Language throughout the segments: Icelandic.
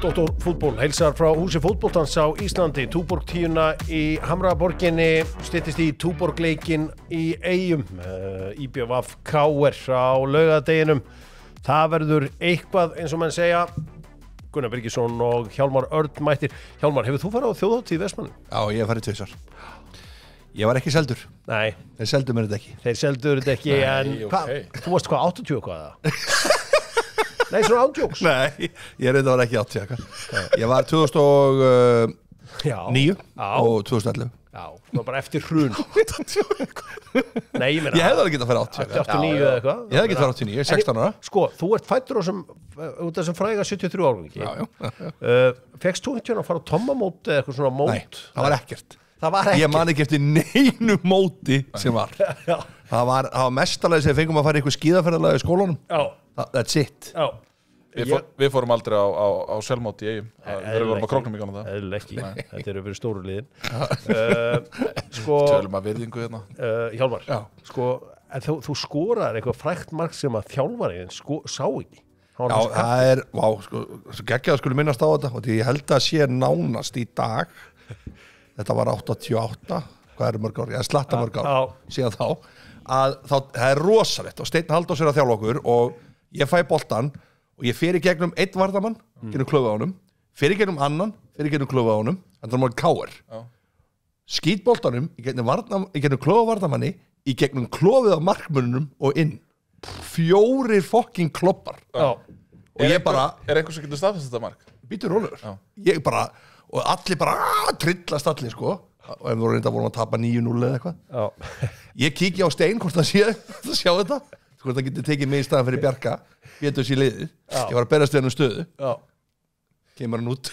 Dóttor fútból heilsar frá húsi fótboltans á Íslandi. Túborg 10 í Hamraborginni styttist í Túborgleikin í Eyjum. IBVF KR á laugardeginum. Það verður eitthvað eins og menn segja. Gunnar Birgisson og Hjálmar Örn mættir. Hjálmar, hefur þú farið á þjóðhátíð í Vestmannaeyjum? Já, ég hef farið tvisvar. Ég var ekki seldur. Nei. Þeir seldu mér þetta ekki. Þeir seldu þetta ekki. Nei, en okay. Þú varst hvað, 80 hvað það? Nei, svona ándjóks. Nei, ég reynda var ekki 80. Ég var 2009 og 2011. Já, það var bara eftir hrun. Nei, ég meina. Ég hefði alveg getað að fara 80. 89 eða eitthvað. Ég hefði getað að fara 89, 16 ára. Sko, þú ert fæddur á þessum fræga 73 ára, ekki? Já. Fékkst þú einhvern að fara á tommamót eða eitthvað svona mót? Nei, það var ekkert. Það var ekkert. Ég man ekki eftir neinu móti sem var. Já. Það var mestarlega sem fengum að fara í eitthvað skíðaferðalega í skólanum. Já. That's it. Já. Við fórum aldrei á sjálfmót í Eyjum. Við vorum á króknum í ganum það. Eðlilega ekki. Þetta eru fyrir stóru liðin. Sko, tölum að virðingu hérna. Hjálmar, sko, en þú skoraðir eitthvað frægt mark sem að þjálfarinn sá ekki. Já, það er, sko geggjað skulle minnast á þetta og því ég held að sé nánast í dag. Þetta var 88, hvað eru mörg ár? Ég slatta mörg ár síðan þá. Það er rosalegt og Steinn Halldórs er að þjálfa okkur og ég fæ boltan og ég fer í gegnum einn varðamann, gegnum klöfu á honum, fer í gegnum annan, fer í gegnum klöfu á honum, þannig að maður KR. Skýt boltanum í gegnum klöfu á varðamanni, í gegnum klofið á markmönnunum og inn. 4 fucking kloppar. Og ég bara... Er einhvers sem getur staðfest þetta mark? Býtur rólegur. Ég bara... Og allir bara trillast allir, sko. Og ef þú reynda vorum að tapa 9-0 eða eitthvað. Ég kíkja á Stein hvort það sjá þetta. Hvort það getur tekið mig í staðan fyrir Bjarka. Getur þessi liðið. Ég var að berast við hann stöðu. Kemur hann út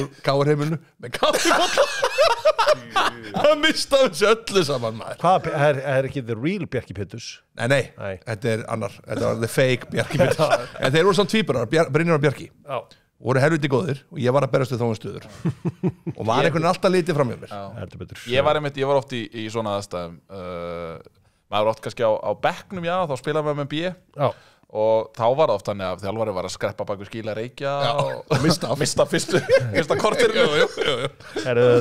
úr KR-heimilinu með kaffibotla. Það mista þessu öllu saman, maður. Hvað, er ekki the real Bjarki Péturs? Nei. Þetta er annar. Þetta var the fake Bjarki Péturs. En þeir voru svona tvíburar, Brynjar og Bjarki. Voru helviti góðir og ég var að berast við þóum stöður. Og var einhvern veginn alltaf litið fram hjá mér. Ég var oft í svona aðstæðum. Maður var oft kannski á bekknum, þá spilaði maður með B. Og þá var það oft þannig að þjálfari var að skreppa bak við skíla reykja og mista fyrsta korterinu.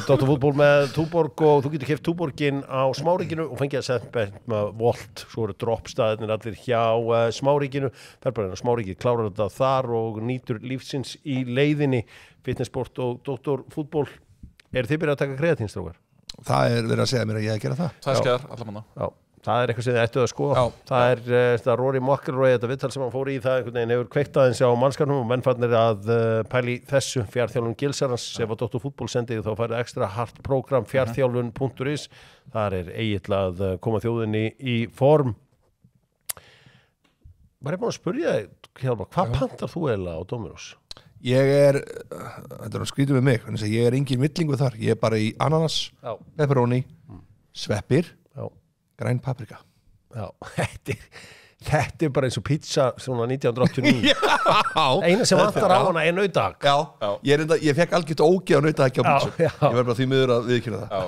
Dóttor fútból með Túborg og þú getur keypt Túborgin á Smáríkinu og fengið að setja með Volt, svo eru droppstaðirnir allir hjá Smáríkinu. Fer bara inn á Smáríkið, klárar þetta þar og nýtur lífsins í leiðinni. Fitnessport og Dóttor fútból. Þið byrjað að taka kreatínstrókar? Það er verið að segja mér að ég að gera það. Það er skeðar, allar manna. Já. Það er eitthvað sem þið ættu að skoða. Það er Rory McIlroy, þetta viðtal sem hann fór í það einhvern veginn hefur kveikt aðeins á mannskapnum og mennfarnir að pæli þessu fjarþjálfun Gilsarans ef að Dóttor fútból sendið þá færið ekstra hart prógram fjarþjálfun.is. Þar er Egill að koma þjóðinni í form. Var ég búin að spyrja þig, Hjálmar, hvað pantar þú eiginlega á Dominos? Þetta er skrítið með mig, þannig að ég er engin millingu þar. Ég er bara í ananas, pepperoni, sveppir, græn paprika. Já, þetta er bara eins og pizza svona 1989. Eina sem vantar á hana er nautahakk. Ég fekk algjört ógeð á nautahakki á pizza. Ég verð bara því miður að viðkynna það.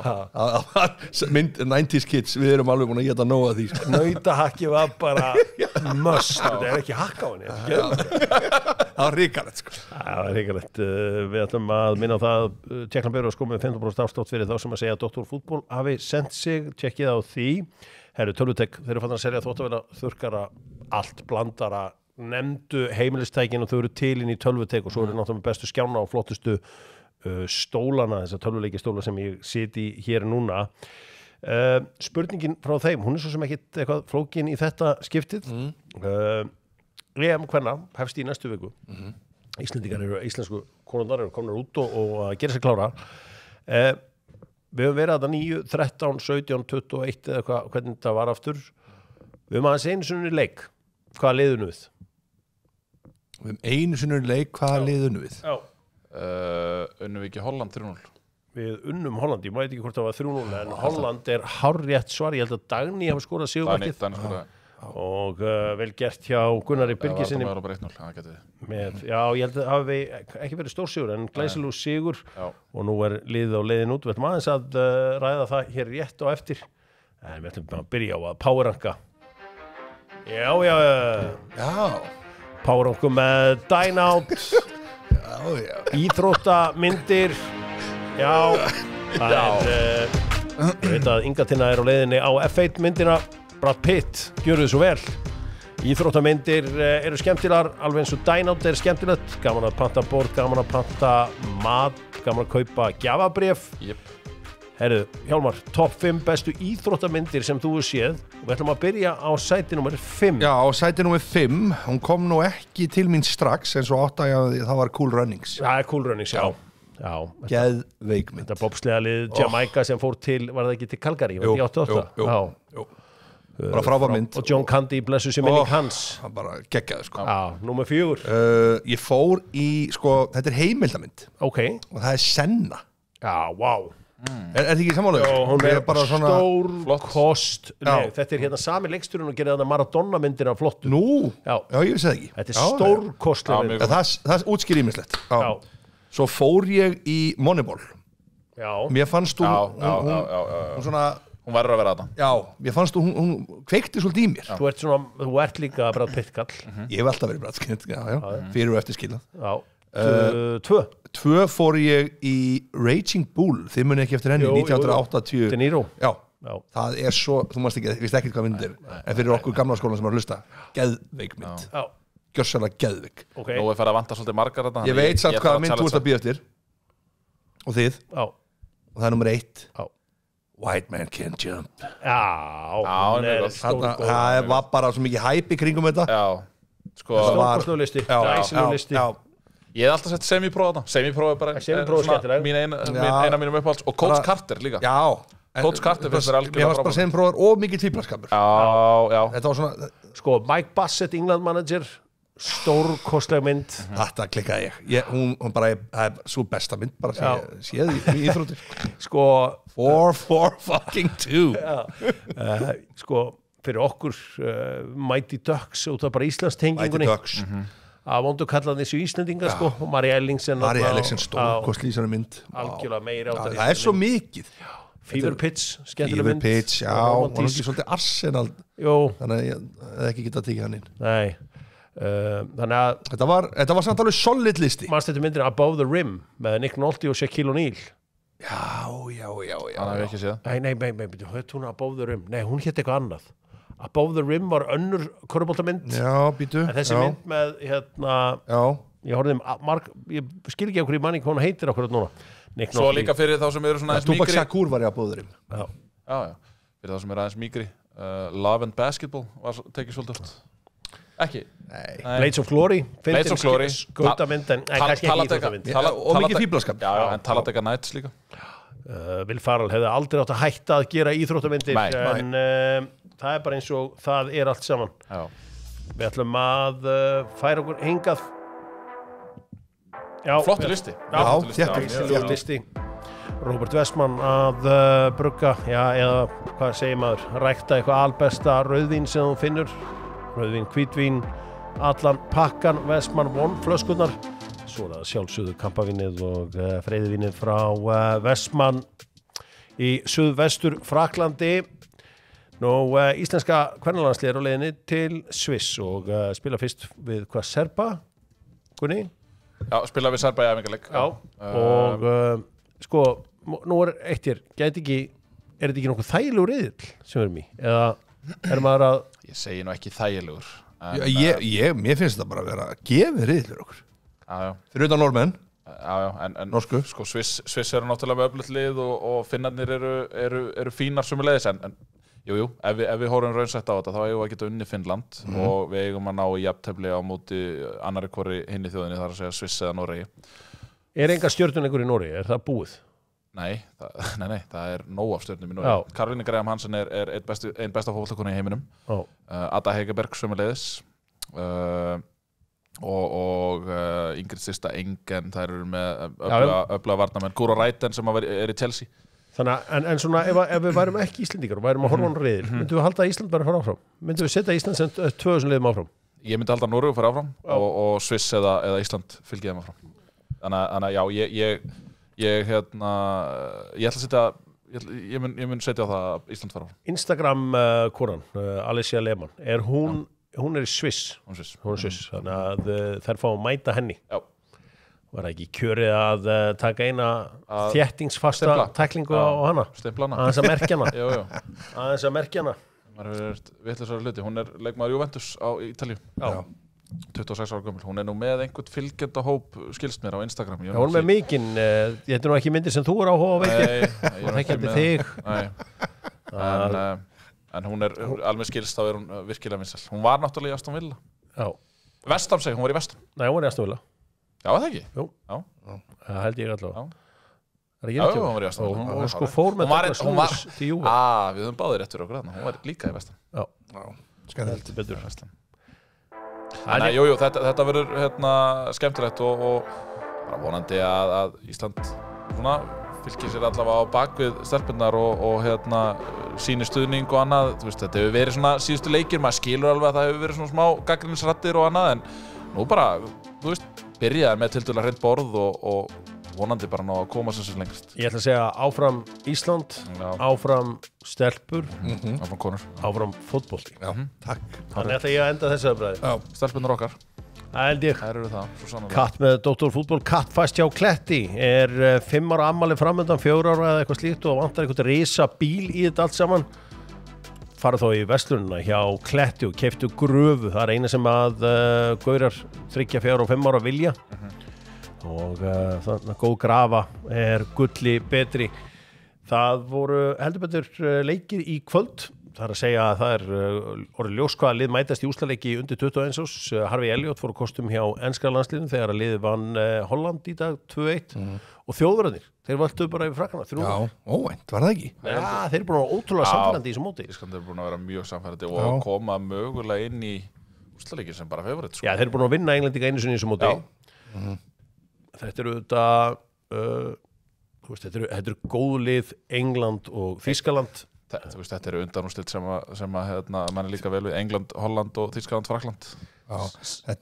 90s kids, við erum alveg búin að geta nóg að því. Nautahakki var bara must. Það er ekki hakk á henni. Það var ríkalegt, sko. Það var ríkalegt. Við ætlum að minna á það Tékkland Björn sko með 15% afslátt fyrir þá sem að segja að Dóttor fútból hafi sendt sig, tjekkið á því. Herru, Tölvutek, þeir eru fann að selja þvóttavéla, þurrkara, allt blandara, nefndu heimilistækin og þau eru til inn í Tölvutek og svo eru náttúrulega með bestu skjána og flottustu stólana, þessar tölvuleikistóla sem ég siti hér núna. Spurningin frá þeim, hún er svo sem ekkit eitthvað flókin í þetta skiptið. Hvenna hefst í næstu viku. Íslensku konundar eru komnar út og að gera sér klára. Við höfum verið að það 9, 13, 17, 21 eða hvernig þetta var aftur. Við höfum aðeins einu sinni leik. Hvaða liðinu við? Við höfum einu sinni leik, hvaða liðinu við? Unnum við ekki Holland 3-0? Við unnum Holland, ég veit ekki hvort það var 3-0 en Holland er hárrétt svar. Ég held að Dagný hafi skorað sigurmarkið. Dagný skoraði. Og vel gert hjá Gunnari Birgisinni. Það var bara 1-0, það getið. Já, ég held að það hafi ekki verið stórsigur en glæsilegur sigur og nú er liðið á leiðin út. Við ætlum aðeins að ræða það hér rétt á eftir. En við ætlum að byrja á að powerranka. Já. Powerranku með Dynout. Íþróttamyndir. Já, það ég veit að Inga Tinna á leiðinni á F1 myndina. Brad Pitt, gjörðu svo vel. Íþróttamyndir eru skemmtilegar, alveg eins og Dine Out skemmtilegt. Gaman að panta borð, gaman að panta mat, gaman að kaupa gjafabréf. Herru, Hjálmar, topp 5 bestu íþróttamyndir sem þú hefur séð og við ætlum að byrja á sæti númer 5. Já, á sæti númer 5, hún kom nú ekki til mín strax eins og það var Cool Runnings. Það Cool Runnings, já. Geðveik mynd. Þetta bobsleiðalið Jamaica sem fór til, var það ekki til Calgary? Jú. Bara frábær mynd. Og John Candy, blessu sem minning hans. Það bara geggjaði, sko. Já, númer 4. Ég fór í, sko, þetta Ok. heimildamynd. Og það Senna. Já, wow. Er þetta ekki sammálaður? Já, hún er bara svona stórkost. Nei, þetta er hérna sami leiksturinn og gerir þarna Maradona myndina flottu. Nú, já, ég vissi það ekki. Þetta er stórkostlega mynd. Það útskýr ímislegt. Já. Svo fór ég í Moneyball. Já. Mér fannst hún svona... Hún verður að vera þarna. Já, mér fannst hún kveikti svolítið í mér. Þú ert líka Brad Pitt kall. Ég hef alltaf verið Brad Pitt, já. Fyrir og eftir skilað. Já. 2 fór ég í Raging Bull, þið muni ekki eftir henni, 1980. De Niro. Já, það er svo, þú mást ekki, veist ekki hvað myndir, en fyrir okkur gamla skólan sem var að hlusta, geðveik mynd. Já. Gjörsamlega geðveik. Okay. Nú er farið að vanta svolítið margar þetta. Ég veit samt hvaða mynd þú ert að býða eftir. Og þið. Já. Og það er nummer 1. Já. White Man Can't Jump. Það var bara svo mikið hæp í kringum þetta. Já. Stórkostlegur listi. Glæsilegur listi. Ég hef alltaf sett semipróf þarna. Semipróf er bara eina mínum uppáhalds. Og Coach Carter líka. Já. Coach Carter finnst þér algjörlega frábær. Mér fannst bara semiprófar og mikið tvíblaskapur. Já. Þetta var svona... Sko, Mike Bassett, England manager, stórkostleg mynd. Þetta klikkaði ég. Hún bara er svo besta mynd bara sem ég séð í íþróttir. Sko... 4-4-2. Sko, fyrir okkur Mighty Ducks út af bara Íslands tengingunni. Mighty Ducks. Að vondu kalla þessu Íslendingar, sko. Og Mari Ellingsen. Mari Ellingsen stórkostlega í svona mynd. Algjörlega meira á það er svo mikið. Fever Pitch, skemmtileg mynd. Fever Pitch, já. Hún er ekki svolítið Arsenal. Jú. Þannig að ég hef ekki getað að tekið hann inn. Nei. Þannig að... Þetta var samt alveg solid listi. Manstu þetta myndin Above the Rim með Nick Nolte og Shaquille O'Neal. Já. Þannig hef ég ekki séð. Nei, höfðu hún Above the Rim? Nei, hún hétt eitthvað annað. Above the Rim var önnur körfuboltamynd. Já, býtu. En þessi mynd með, hérna... Já. Ég horfði ég skil ekki okkur í manni hvað hún heitir okkur núna. Svo líka fyrir þá sem eru svona aðeins mýgri. Tupac Shakur var ég Above the Rim. Já. Fyrir þá sem eru aðeins mýgri. Love and Basketball var tekið svolítið oft. Ekki? Nei. Blades of Glory. Blades of Glory. Skautamynd, en kannski ekki íþróttamynd. Og mikið fíblaskap. Já, en Talladega Nights líka. Will Ferrell hefði aldrei átt að hætta að gera íþróttamyndir. En það er bara eins og það er allt saman. Já. Við ætlum að færa okkur hingað. Flottur listi. Já, listi. Robert Westman að brugga, eða hvað segir maður, rækta eitthvað albesta rauðvín sem þú finnur. Rauðvín, hvítvín, allan pakkan, Westman flöskurnar. Svo er það sjálfsögðu kampavínið og freyðvínið frá Westman í suðvestur Fraklandi. Íslenska kvennalandslið er á leiðinni til Sviss og spila fyrst við Serba, Gunni? Já, spila við Serba í æfingarleik. Já, og sko, nú er eitt hér, er þetta ekki nokkuð þægilegur riðill sem við erum í? Eða er maður að... Ég segi nú ekki þægilegur. Mér finnst þetta bara að vera gefið riðillur okkur. Já. Fyrir utan normenn. Já, en norsku. Sko, Sviss eru náttúrulega með öflugt lið og finnarnir eru fínar sömuleiðis, en jú, ef við horfum raunsætt á þetta, þá eigum við að geta unni Finnland og við eigum að ná í jafntefli á móti annarri hvori hinni þjóðinni, þar að segja Sviss eða Noregi. Er enga stjörnuleikur í Noregi? Er það búið? Nei, það er nóg af stjörnum í Noregi. Karolína Graham Hansen er ein besta fótboltakona í heiminum. Ada Hegerberg sömuleiðis og Ingrid Sista Engen, þær eru með öfluga varnarmenn. Guro Reiten sem er í Chelsea. Þannig að, en svona, ef við værum ekki Íslendingar og værum að horfa á riðil, myndum við halda að Ísland bara fara áfram? Myndum við setja Ísland sem 2000 liðum áfram? Ég myndi halda að Noregu fara áfram og Sviss eða Ísland fylgja þeim áfram. Þannig að já, ég ætla að setja, ég mun setja á það að Ísland fara áfram. Instagram konan, Alicia Lehmann, hún er í Sviss. Hún er Sviss, þannig að þær fá að mæta henni. Já. Var ekki kjörið að taka eina þéttingsfasta tæklingu á hana? Stimplana. Aðeins að merkja hana. Jú. Aðeins að merkja hana. Maður hefur vitlausari hluti. Hún leikmaður Juventus á Ítalíu. Já. 26 ára gömul. Hún nú með einhvern fylgjendahóp, skilst mér á Instagram. Já, hún með mikinn. Þetta nú ekki myndir sem þú áhuga á veitir. Hún þekkjandi þig. Nei. En hún alveg skilst, þá hún virkilega vinsæl. Hún var náttúrulega í Aston Villa. Já. Vestam segi, hún var í Vestam. Nei, hún var í Aston Villa. Já, það ekki? Jú. Já. Það held ég allavega. Já, hún var í Vestam. Hún sko fór með Douglas Lewis til Juve. Við höfum báðir rétt fyrir okkur þarna. Hún var líka í Vestam. Já. Skemmtilegt betur. Nei, jú, þetta verður skemmtilegt og bara vonandi að Ísland svona fylgir sér allavega á bakvið stelpunnar og sýnir stuðning og annað. Þú veist, þetta hefur verið svona síðustu leikir, maður skilur alveg að það hefur verið svona smá gagnrýnisraddir og annað, en nú bara, þú veist, byrjaði með tiltölulega hreint borð og vonandi bara ná að koma sem lengst. Ég ætla að segja áfram Ísland, áfram stelpur, áfram konur, áfram fótbolti. Já, takk. Þannig ætla ég að enda þessu aðbræði. Já, stelpunnar okkar. Það held ég. Það eru það, svo sannarlega. Katt með Dóttorfútból, Katt fæst hjá Kletti, 5 ára afmæli framöndan, 4 ára eða eitthvað slíkt og vantar eitthvað risa bíl í þetta allt saman. Farðu þá í verslunina hjá Kletti og keyptu gröfu. Það eina sem að gaurar 3, 4 og 5 ára vilja. Og þannig að góð grafa gulli betri. Það voru heldur betur leikir í kvöld. Það að segja að það orðið ljós hvaða lið mætast í úrslitaleiki undir 21 árs. Harvey Elliott fór á kostum hjá enska landsliðinu þegar að liðið vann Holland í dag 2-1 og þjóðverðarnir, þeir valdu bara yfir Frakkana 3-0. Já, óvænt, var það ekki? Já, þeir eru búin að ótrúlega samfærandi í þessu móti. Ísland eru búin að vera mjög samfærandi og koma mögulega inn í úrslitaleiki sem bara favorit. Já, þeir eru búin að vinna Englendinga einu sinni í þessu móti. Þetta eru þetta eru góð lið England og Þýskaland. Þetta eru undanúrslit sem mann líka vel við England, Holland og Þýskaland, Frakkland.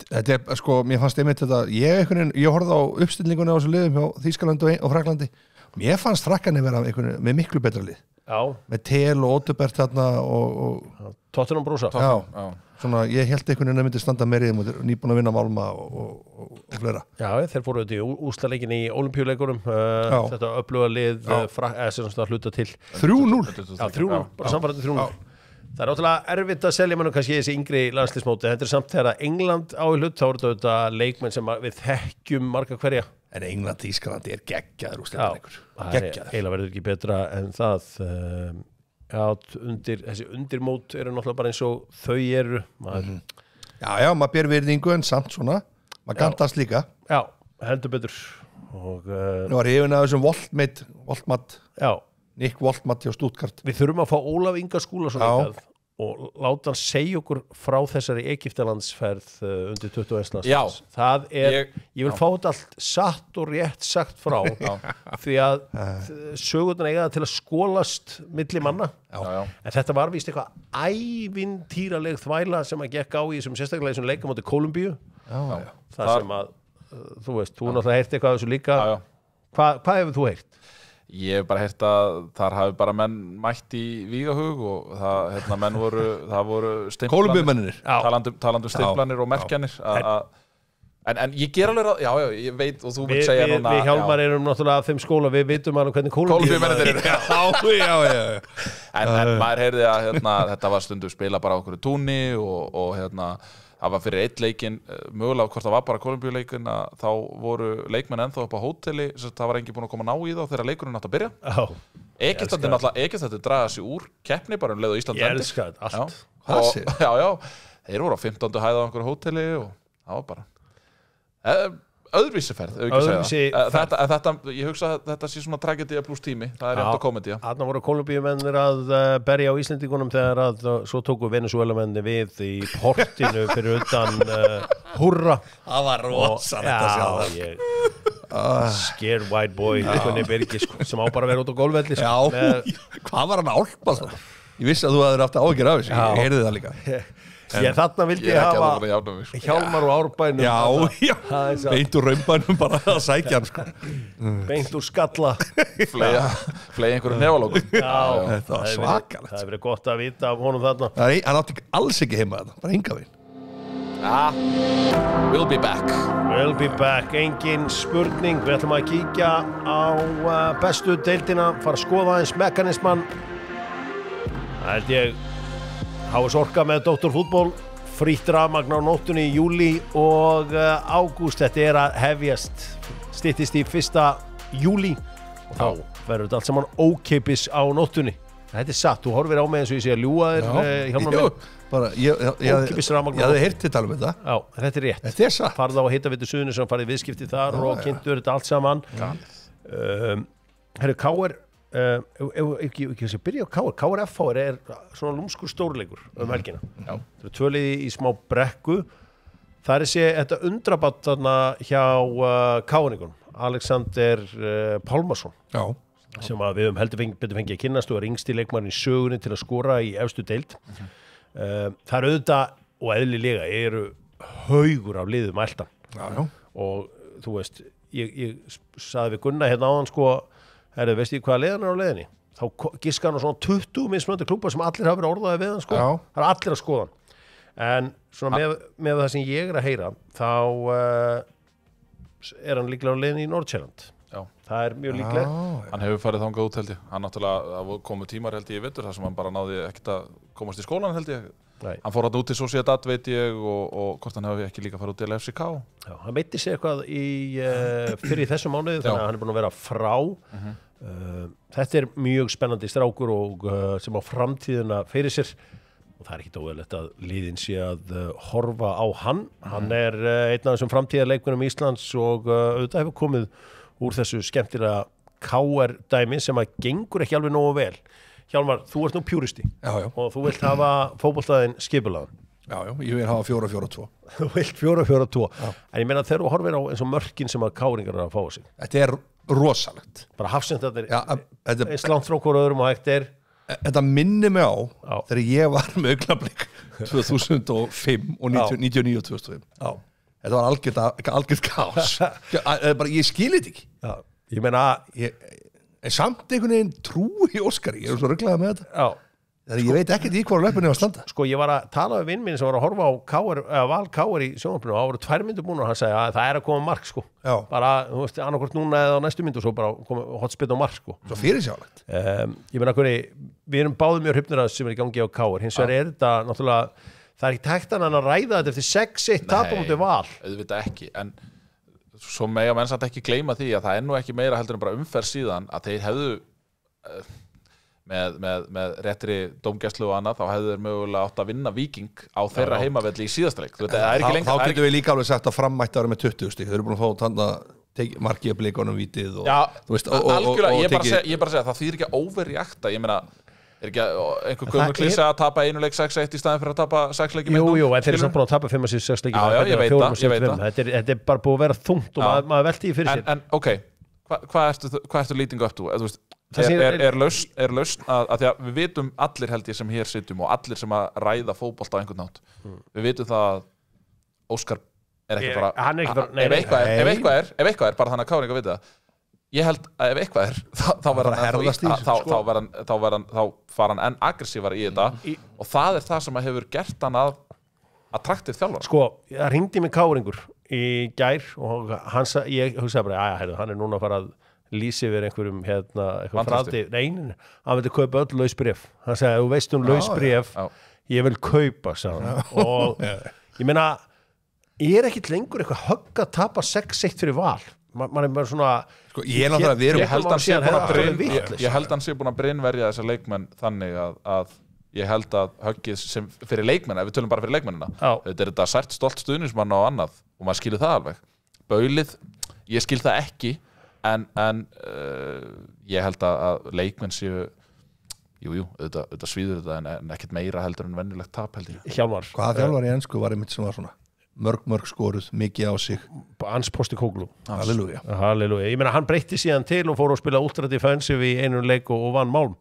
Þetta sko, mér fannst einmitt þetta, ég horfði á uppstillingunni á þessu liðum hjá Þýskaland og Frakklandi. Mér fannst Frakkarnir vera með miklu betra lið. Já. Með Tel og Ottobert þarna og Tottenham brúsa. Já. Svona, ég held einhvern veginn að myndi standa meira í þeim og nýbúin að vinna Valma og fleira. Já, þeir fóru þetta í úrslitaleikin í Ólympíuleikunum. Þetta öfluga lið sem hluta til 3-0. Já, 3-0, bara samfærandi 3-0. Það ótrúlega erfitt að selja mann kannski þessi yngri landsliðsmóti. Þetta samt þegar England á í hlut, þá eru þetta leikmenn sem við þekkjum marga hverja. En England, Þýskaland geggjaður úrslitaleikur. Geggjaður. Eiginlega verður ekki betra en það. Þessi undirmót eru náttúrulega bara eins og þau eru. Já, maður ber virðingu en samt svona. Maður gantast líka. Já, heldur betur. Nú var ég að þessum Voltmat. Já. Nick Voltmat hjá Stuttgart. Við þurfum að fá Ólaf Inga Skúlason eitthvað og láta hann segja okkur frá þessari Egyptalandsferð undir 21. Já. Það ég vil fá þetta allt satt og rétt sagt frá því að sögurnar eiga til að skólast milli manna. Já. En þetta var víst eitthvað ævintýraleg þvæla sem að gekk á í þessum sérstaklega þessum leika móti Kólumbíu. Já. Það sem að þú veist, þú náttúrulega heyrt eitthvað af þessu líka. Já. Hvað hefur þú heyrt? Ég hef bara heyrt að þar hafi bara menn mætt í vígahug og það voru stimplanir, talandi stimplanir og merkjanir en ég ger alveg að, já, ég veit og þú vil segja núna Við Hjálmar erum náttúrulega af þeim skóla, við vitum alveg hvernig Kólumbíumennir eru Já. En maður heyrði að þetta var stundu spila bara á okkur túnni og það var fyrir eitt leikinn, mögulega hvort það var bara Kólumbíuleikin að þá voru leikmenn ennþá upp á hóteli, það var enginn búin að koma ná í þá þegar leikurinn átt að byrja. Egyptalandi draga sig úr keppni bara leið og Ísland vendi. Ég elska þetta allt. Já, þeir voru á 15. hæð á einhverju hóteli og það var bara öðruvísi ferð, ég hugsa að þetta sé svona tragedía pluss tími, það er rétt að komedía. Þarna voru Kólumbíumennir að berja á Íslendingunum þegar að svo tóku Venezuelamenni við í portinu fyrir utan húrra. Það var rosalegt að sjá það. Scared white boy Gunni Birgis sem á bara að vera út á gólfvelli. Já, hvað var hann að álpa það? Ég vissi að þú hafðir haft áhyggjur af þessu, ég heyrði það líka. Þarna vildi ég hafa Hjálmar og Árbænum. Já, beint úr raumbænum bara að sækja hann sko. Beint úr skalla. Flei einhverju nefalókum. Já, þetta var svakalegt. Það hefur verið gott að vita af honum þarna. Hann átti alls ekki heima þarna, bara enga veginn. We'll be back. We'll be back, engin spurning. Við ætlum að kíkja á bestu deildina, fara að skoða aðeins mekanisman. Það held ég HS Orka með Dr. Fútból, frítt rafmagn á nóttunni í júlí og ágúst. Þetta að hefjast, styttist í 1. júlí og þá verður þetta allt saman ókeypis á nóttunni. Þetta satt, þú horfir á mig eins og ég sé að ljúga þér Hjálmar minn. Bara, ég hafði heyrt til tala um þetta. Já, þetta satt. Þetta satt. Farðu á Hitaveitu Suðurnesja og farið í viðskipti þar og kynntur þetta allt saman. Herru, KR, ekki að byrja á KR. KR FH svona lúmskur stórleikur helgina. Það 2 liði í smá brekku. Það þetta undrabatt þarna hjá KR-ingunum. Alexander Pálmarsson. Já. Sem að við heldur betur fengið að kynnast og yngsti leikmaðurinn í sögunni til að skora í efstu deild. Það auðvitað og eðlilega eru haugur af liðum eldan. Og þú veist, ég sagði við Gunnar hérna áðan veist ég hvaða liðan á leiðinni? Þá giska hann á svona 20 mismunandi klúbbar sem allir hafa verið orðaði við hann Það allir að skoða hann. En svona með það sem ég að heyra, þá hann líklega á leiðinni í Nordsjælland. Það mjög líklegt. Hann hefur farið þangað út held ég. Hann náttúrulega komu tímar held ég í vetur þar sem hann bara náði ekkert að komast í skólan held ég. Nei. Hann fór út til Sociedad veit ég og hvort hann hefði ekki líka farið út til FCK. Já, hann meitti sig eitthvað fyrir í þessum mánuði þannig að hann búinn að vera frá. Þetta mjög spennandi strákur og sem á framtíðina fyrir sér og það ekki óeðlilegt að liðin sé að horfa á hann. Hann einn af þessum framtíðarleikmönnum Íslands og auðvitað hefur komið úr þessu skemmtilega KR dæmi sem að gengur ekki alveg nógu vel. Hjálmar, þú ert nú pjúristi og þú vilt hafa fótboltaðinn skipulaðan. Já, ég vil hafa 4-4-2. Þú vilt 4-4-2. En ég meina þegar þú horfir á eins og mörkin sem að KR-ingar að fá sig. Þetta rosalegt. Bara hafsendarnir eins langt frá hvort öðrum og hægt Þetta minnir mig á þegar ég var með Augnablik 2005 og 99 og 2005. Þetta var algjört kaos. Ég skil þetta ekki. Já, ég meina en samt einhvern veginn trúi Óskari. Ég svo ruglaði með þetta. Þegar ég veit ekkert í hvað löpunni var að standa. Ég var að tala við vinn minn sem var að horfa á Val KR í sjónvarpinu og það voru 2 mínútur búin og hann sagði að það að koma mark bara, þú veist, annarkvort núna eða á næstu mínútu og svo bara koma hotspinn á mark Svo fyrirsjálegt. Ég meina við erum báðum mjög hrifnir að sem í gangi á KR. Hins vegar þetta náttúrulega það ekki tækt hann að ræða þetta eftir 6-1 tapum út í Val. Auðvitað ekki, en svo mega menn samt ekki gleyma því að það nú ekki meira heldur en bara umferð síðan að þeir hefðu með réttri dómgæslu og annað, þá hefðu þeir mögulega átt að vinna Víking á þeirra heimavelli í síðasta leik. Þá getum við líka alveg sagt að frammætti ára með 20 stík. Þeir eru búin að fá tanda markið að blikonum vítið og algjörlega, ég bara segja það þýðir ekki að overreacta. Ég meina ekki einhver gömur klísa að tapa einu leik 6-1 í staðin fyrir að tapa 6 leiki með Jú, en þeir eru samt búin að tapa 5-6 leiki. Já, ég veit það. Þetta bara búið að vera þungt og maður velti í fyrir sér. En ok, hvað ertu lýtingu upp þú? Er lausn að því að við vitum allir held ég sem hér sitjum og allir sem að ræða fótbolta á einhvern nátt. Við vitum það að Óskar ekki bara ef eitthvað bara þannig að Káringa viti það. Ég held að ef eitthvað þá fara hann enn aggressívar í þetta og það það sem hefur gert hann að attraktiv þjálfara. Það hringdi mig Káringur í gær og ég hugsaði bara, hann núna að fara að lýsi yfir einhverjum eitthvað frati. Nei, hann vildi kaupa öll lausbréf. Hann sagði, þú veist lausbréf, ég vil kaupa, sagði hann. Og ég meina, ég ekkert lengur eitthvað högg að tapa 6-1 fyrir Val. Man bara svona ég held hann sé búin að brynverja þessa leikmenn þannig að ég held að höggið sem fyrir leikmenn, ef við tölum bara fyrir leikmennina þetta þetta sært stolt stuðningsmann og annað og maður skilur það alveg. Baulið, ég skil það ekki en ég held að leikmenn séu auðvitað svíður þetta en ekkert meira heldur en venjulegt tap held ég. Hjálmar, hvaða þjálfari í ensku var einmitt sem var svona mörg skoruð, mikið á sig Hans Postecoglou. Halleluja. Ég meina, hann breytti síðan til og fór að spila ultra defensive í einu leik og vann Málm.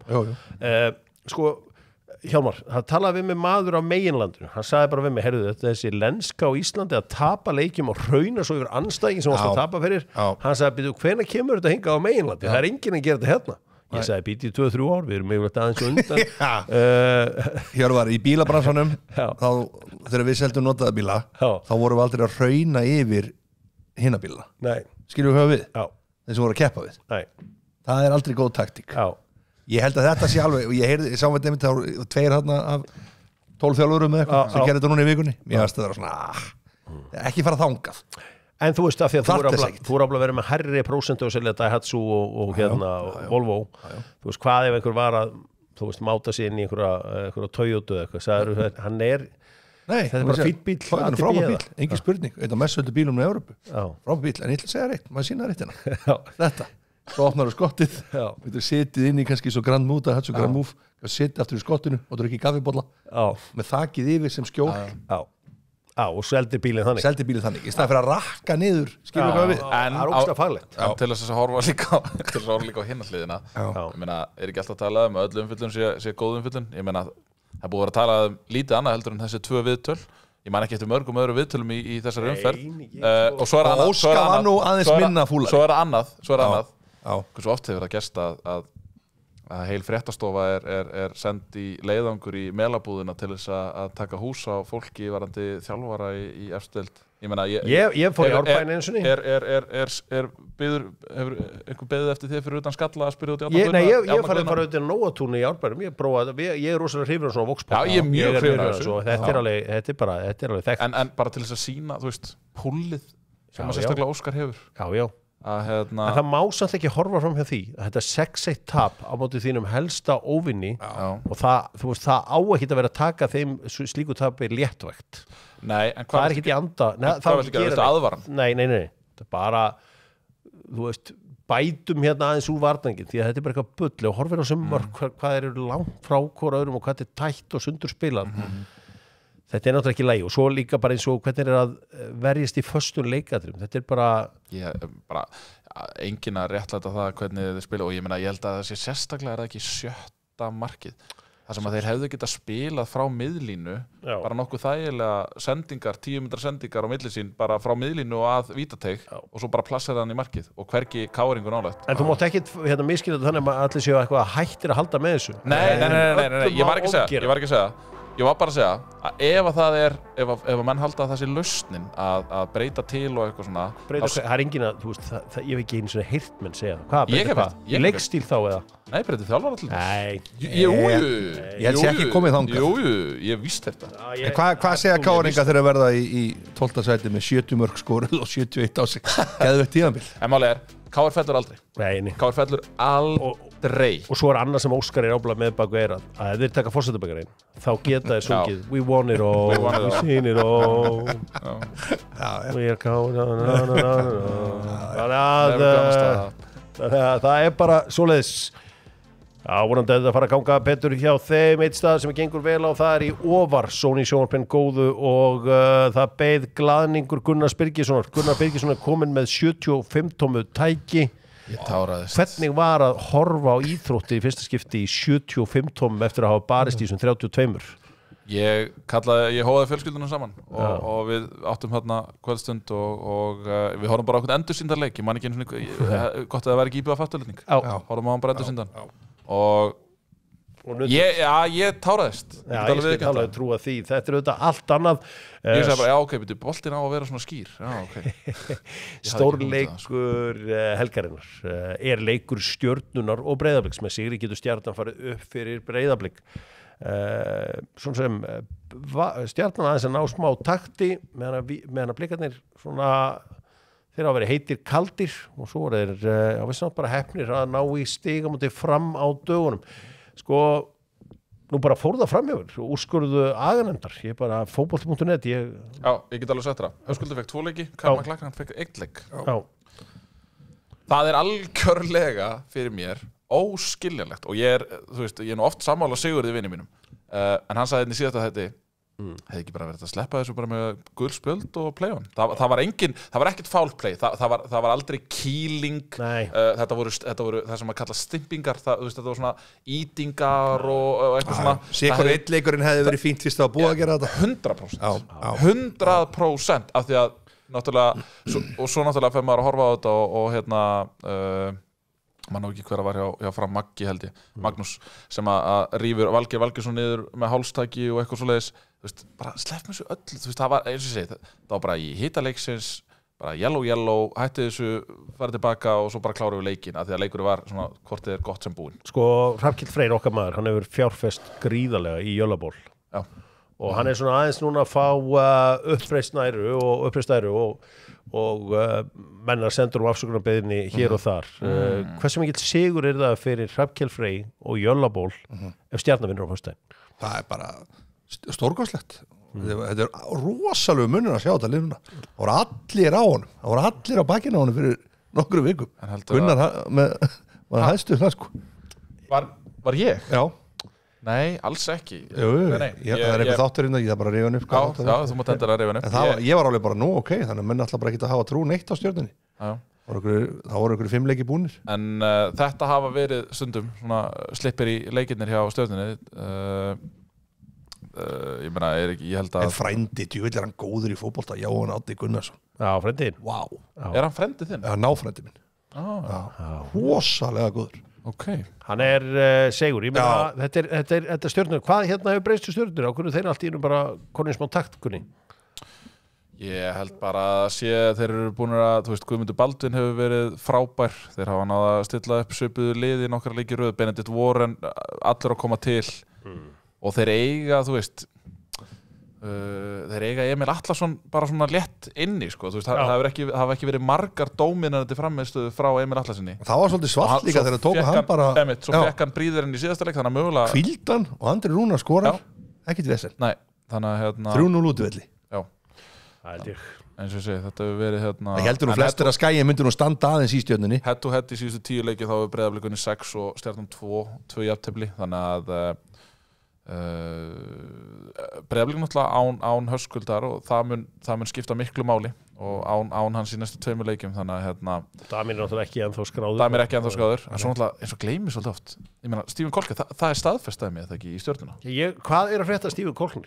Hjálmar, það talaði við með maður á meginlandinu. Hann sagði bara við mig, heyrðu þetta þessi lenska á Íslandi að tapa leikjum og hrauna svo yfir andstæðingin sem varst að tapa fyrir. Hann sagði, hvenær kemur þetta hingað á meginlandi? Það enginn að gera þetta hérna. Ég sagði býti í 2-3 ár, við erum yfirleitt aðeins undan Hjörvar, í bílabransanum þá, þegar við seldum notaða bíla þá vorum við aldrei að hrauna yfir hina bíla. Skilur við hvað við? Þeir sem voru að keppa við. Það aldrei góð taktík. Ég held að þetta sé alveg, og ég sá með þeim þá 2 þarna af 12 þjálfurum með eitthvað sem gerir þetta núna í vikunni. Mér varst það svona ekki fara þangað. En þú veist að því að þú er að vera með hærri prósentu að selja Daihatsu og Volvo. Þú veist hvað ef einhver var að máta sig inn í einhverja Toyota eða eitthvað, sagður hann þetta bara fínn bíl. Það er frábær bíl, engin spurning. Einn af mest söldu bílum í Evrópu. Frábær bíl, en ég ætla að segja reitt, maður sína reittina. Þetta, svo opnar skottið, þú setið inn í kannski svo Grand Move, Daihatsu Grand Move, setið aftur í skottinu og drukkið kaffibolla með þakið yfir sem skjól. Og seldi bílinn þannig í staðan fyrir að rakka niður, skilur við hvað við. En það ógsta faglegt. Til þess að horfa líka á hinna hliðina. Ég meina, ekki alltaf að tala um öll umfyllun sé góð umfyllun. Ég meina, það búið að vera að tala um lítið annað heldur en þessi 2 viðtöl. Ég man ekki eftir mörgum öðru viðtölum í þessari umferð. Og svo er annað. Óskar var nú aðeins minna fúlari. Svo er annað. Hversu oft hefur það gerst að heil fréttastofa er send í leiðangur í melabúðina til þess að taka hús á fólki varandi þjálfara í efstild. Ég meina, ég fór í Árbæinn eins og ný. Hefur einhver beðið eftir þið fyrir utan skalla að spyrja út í Árna? Nei, ég farið bara utan Nóatúni í Árbænum. Ég er rosalega hrifinn af svona voxpók. Já, ég mjög hrifinn af þessu. Þetta er alveg þekkt. En bara til þess að sýna, þú veist, púlið sem að sérstaklega Óskar hefur. Já. En það má samt ekki horfa fram hjá því að þetta 6-1 tap á móti þínum helsta óvinni og það á ekki að vera að taka þeim slíku tapi léttvægt. Nei, en það er ekki í anda. Það er ekki að aðvaran. Nei, það er bara bætum hérna aðeins úr varnangin því að þetta er bara eitthvað bulli og horfir á sem mörg hvað eru langt frá hvora öðrum og hvað þetta er tætt og sundur spilað. Þetta er náttúrulega ekki lægi og svo líka bara eins og hvernig að verjast í föstum leikadrum. Þetta er bara enginn að réttlæta það hvernig þið spila og ég meina ég held að það sé sérstaklega ekki 7. markið. Það sem að þeir hefðu getað spilað frá miðlínu, bara nokkuð þægilega sendingar, 10 metra sendingar á milli sín, bara frá miðlínu og að vítateig og svo bara plassera hann í markið og hvergi káringu nálægt. En þú mátt ekki miskilja þetta þannig að allir séu eitthvað hættir að halda með þessu. Nei, ég var ekki að segja. Ég var bara að segja að ef menn halda að það sé lausnin að breyta til og eitthvað svona það er enginn að, ég hef ekki einu svona heyrt menn segja það. Hvað? Í leikstíl þá eða? Nei, breytið þjálfara allir. Nei. Ég held sér ekki komið þangað. Jú, ég víst þetta. En hvað segja káringa þegar að verða í 12. sæti með 70 mörg skoruð og 71 á sig? Geðveikt tímabil. En málið er, KR fellur aldrei. Nei. KR fellur aldrei. Og svo er annað sem Óskar er áblað með baku eirað að ef þeir taka forsetabækarinn þá geta þeir sungið We want it all, we seen it all We are KR Þannig að það er bara svoleiðis. Vonandi að þetta fara að ganga betur hjá þeim. Eitt stað sem gengur vel á það er í Ofar, Sony sjónvarpinn góðu og það beið glaðningur Gunnar Birgissonar. Gunnar Birgisson er kominn með 75 tómu tæki. Ég táraðist. Hvernig var að horfa á íþrótti í fyrsta skipti í 75 tómum eftir að hafa barist í þessum 32? Ég hóðaði fjölskyldunum saman og við áttum hérna kvöldstund og við horfum bara okkur endursýndarleik. Ég man ekki einu svona gott að það væri ekki íbúið að fattulegning. Horfum á hann bara endursýndan. Og ég táraðist. Ég skal alveg trúa því. Þetta er auðvitað allt annað. Ég sagði bara, ok, boltinn á að vera svona skýr. Stórleikur helgarinnar er leikur Stjörnunar og Breiðabliks. Með sigri getur Stjarnan farið upp fyrir Breiðablik. Svona sem Stjarnan aðeins að ná smá takti meðan að blikarnir svona þeir hafa verið heitir kaldir og svo er þeir bara heppnir að ná í stigamóti fram á dögunum. Nú bara fór það framhjá og úrskurðu aganefndar. Ég bara fótbolti.net. Já, ég get alveg sagt það. Höskuldur fekk 2 leiki, Karma Klakkan fekk 1 leik. Það er algjörlega fyrir mér óskiljanlegt og ég er nú oft sammála Sigurði vinni mínum. En hann sagði í síðasta þetta hefði ekki bara verið að sleppa þessu bara með gul spjöld og play on. Það var ekkert foul play. Það var aldrei kýling. Þetta voru það sem að kalla stimpingar. Þetta voru svona ítingar og eitthvað svona. Sigur eittleikurinn hefði verið fínt fyrst að búa að gera þetta. 100%. 100% af því að náttúrulega og svo náttúrulega fer maður að horfa á þetta og hérna man ekki hver að var hjá Fram Maggi held ég, Magnús sem að rífur Valgeir Valgeirsson niður með hálstaki og eitthvað svoleiðis, þú veist, bara slepp með þessu öll, þú veist, það var, eins og ég segi, það var bara í hita leiksins, bara yellow, hætti þessu, farið tilbaka og svo bara kláruðu leikin, af því að leikurinn var svona, hvort þið gott sem búinn. Sko, Hrafnkill Freyr, okkar maður, hann hefur fjárfest gríðarlega í Jöllaból. Já. Og hann svona aðeins núna að fá uppreist æru og mennar sendur afsökunarbeiðni hér og þar. Hversu mikill sigur það fyrir Hrafnkill Freyr og Jöllaból ef Stjarnan vinnur á föstudaginn? Það bara stórkostlegt. Þetta rosalegu munur að sjá þetta liðuna. Það voru allir á honum. Það voru allir á bakinu á honum fyrir nokkru vikum. Gunnar var hæstu það sko. Var ég? Já. Nei, alls ekki. Það eitthvað þátturinn að ég það bara reyfa hann upp. Já, þú mátt endur að reyfa hann upp. Ég var alveg bara nú ok, þannig að menn alltaf bara ekki að hafa trú neitt á Stjörnunni. Það voru ykkur 5 leiki búnir. En þetta hafa verið stundum svona slippir í leikirnir hjá Stjörnunni. Ég meina, ég held að... En frændi, djúvill hann góður í fótbolta, Jóhann Árni Gunnarsson. Já, frendin. Vá. Hann frændi þinn? Já, náfrændi minn. Rosalega góður. Okay. Hann segur, ég meina þetta Stjörnur, hvað hérna hefur breyst Stjörnur á hvernig þeir allt í bara konið smá takt kunni? Ég held bara að þeir eru búin að, þú veist, Guðmundur Baldvin hefur verið frábær, þeir hafa náða að stilla upp svipuðu liði nokkra leiki röð, Benedikt Warren, allir að koma til og þeir eiga, þú veist þeir eiga Emil Atlason bara svona létt inni sko. Þú veist, það hafa ekki verið margar dóminandi frammeðstöðu frá Emil Atlasinni. Það var svolítið svart líka þegar tók hann bara svo fekk hann bríðurinn í síðasta leik, þannig að mögulega Hvíldan og Andri Rúnar skorar ekkert vesen. Nei, þannig að 3-0 útvelli. Já. Eins og ég segi, þetta hefur verið Það heldur nú flestir að Skaginn myndi nú standa aðeins í Stjörnunni. Head to head í síðustu 10 leiki þá hefur Breiðablikunni 6 og Stjarnan 2 jafntefli, þannig að Breiðablik náttúrulega án Höskuldar og það mun skipta miklu máli og án hans í næstu 2 leikjum, þannig að Damir er náttúrulega ekki ennþá skráður. Damir er ekki ennþá skráður, en svo náttúrulega eins og gleymi svolítið oft. Ég meina, Stephen Kolka, það er staðfestaði mig eða ekki í Stjörnuna. Hvað er að frétta Stephen Kolka?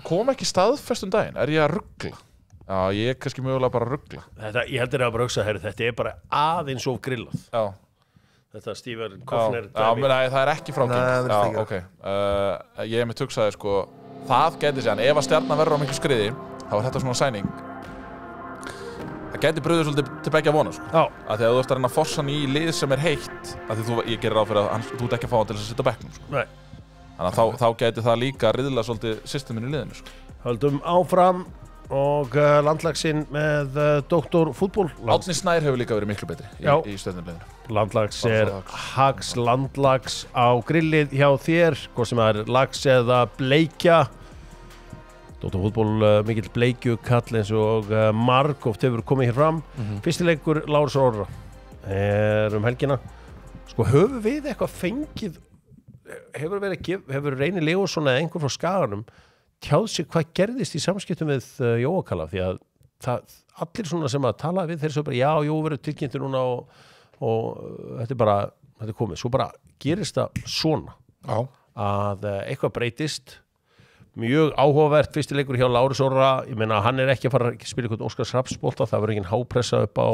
Kom ekki staðfest daginn, er ég að ruggla? Já, ég er kannski mögulega bara að ruggla. Ég heldur að bara hugsa, þetta er bara aðeins of grillað. Já. Þetta Stephen Kolkner það er ekki frágengt. Okay. Ég hef með hugsaði sko, það gæti sér, ef að Stjarnan verður á miklu skriði þá er þetta svona sæning, það gæti brugðið svolítið til begja vona sko. Af því að þú ert að reyna að forsa hann í lið sem er heitt, af því ég gerir ráð fyrir að þú ert ekki að fá hann til þess að sitja á bekknum sko. Þannig að þá gæti það líka riðla svolítið systeminu í liðinu sko. Höldum áfram og landlagsinn með Doktor fútból. Árni Snær hefur líka verið miklu betri í Stjörnuliðinu. Landlags Hags landlags á grillið hjá þér, hvort sem það er lags eða bleikja. Doktor fútból mikill bleikju kall eins og margóft hefur komið hér fram. Fyrsti leikur Lárus Orra helgina. Sko, höfum við eitthvað fengið, hefur Reynir Leósson eða einhver frá Skaganum tjáð sig hvað gerðist í samskiptum við Jóakalla, því að allir svona sem að tala við þeir svo bara verður tilkynntur núna og þetta er komið, svo bara gerist það svona að eitthvað breytist. Mjög áhugavert fyrsti leikur hjá Lárus Orra, ég meina hann er ekki að fara að spila eitthvað Óskars Hrafnsbolta, það verður engin hápressa upp á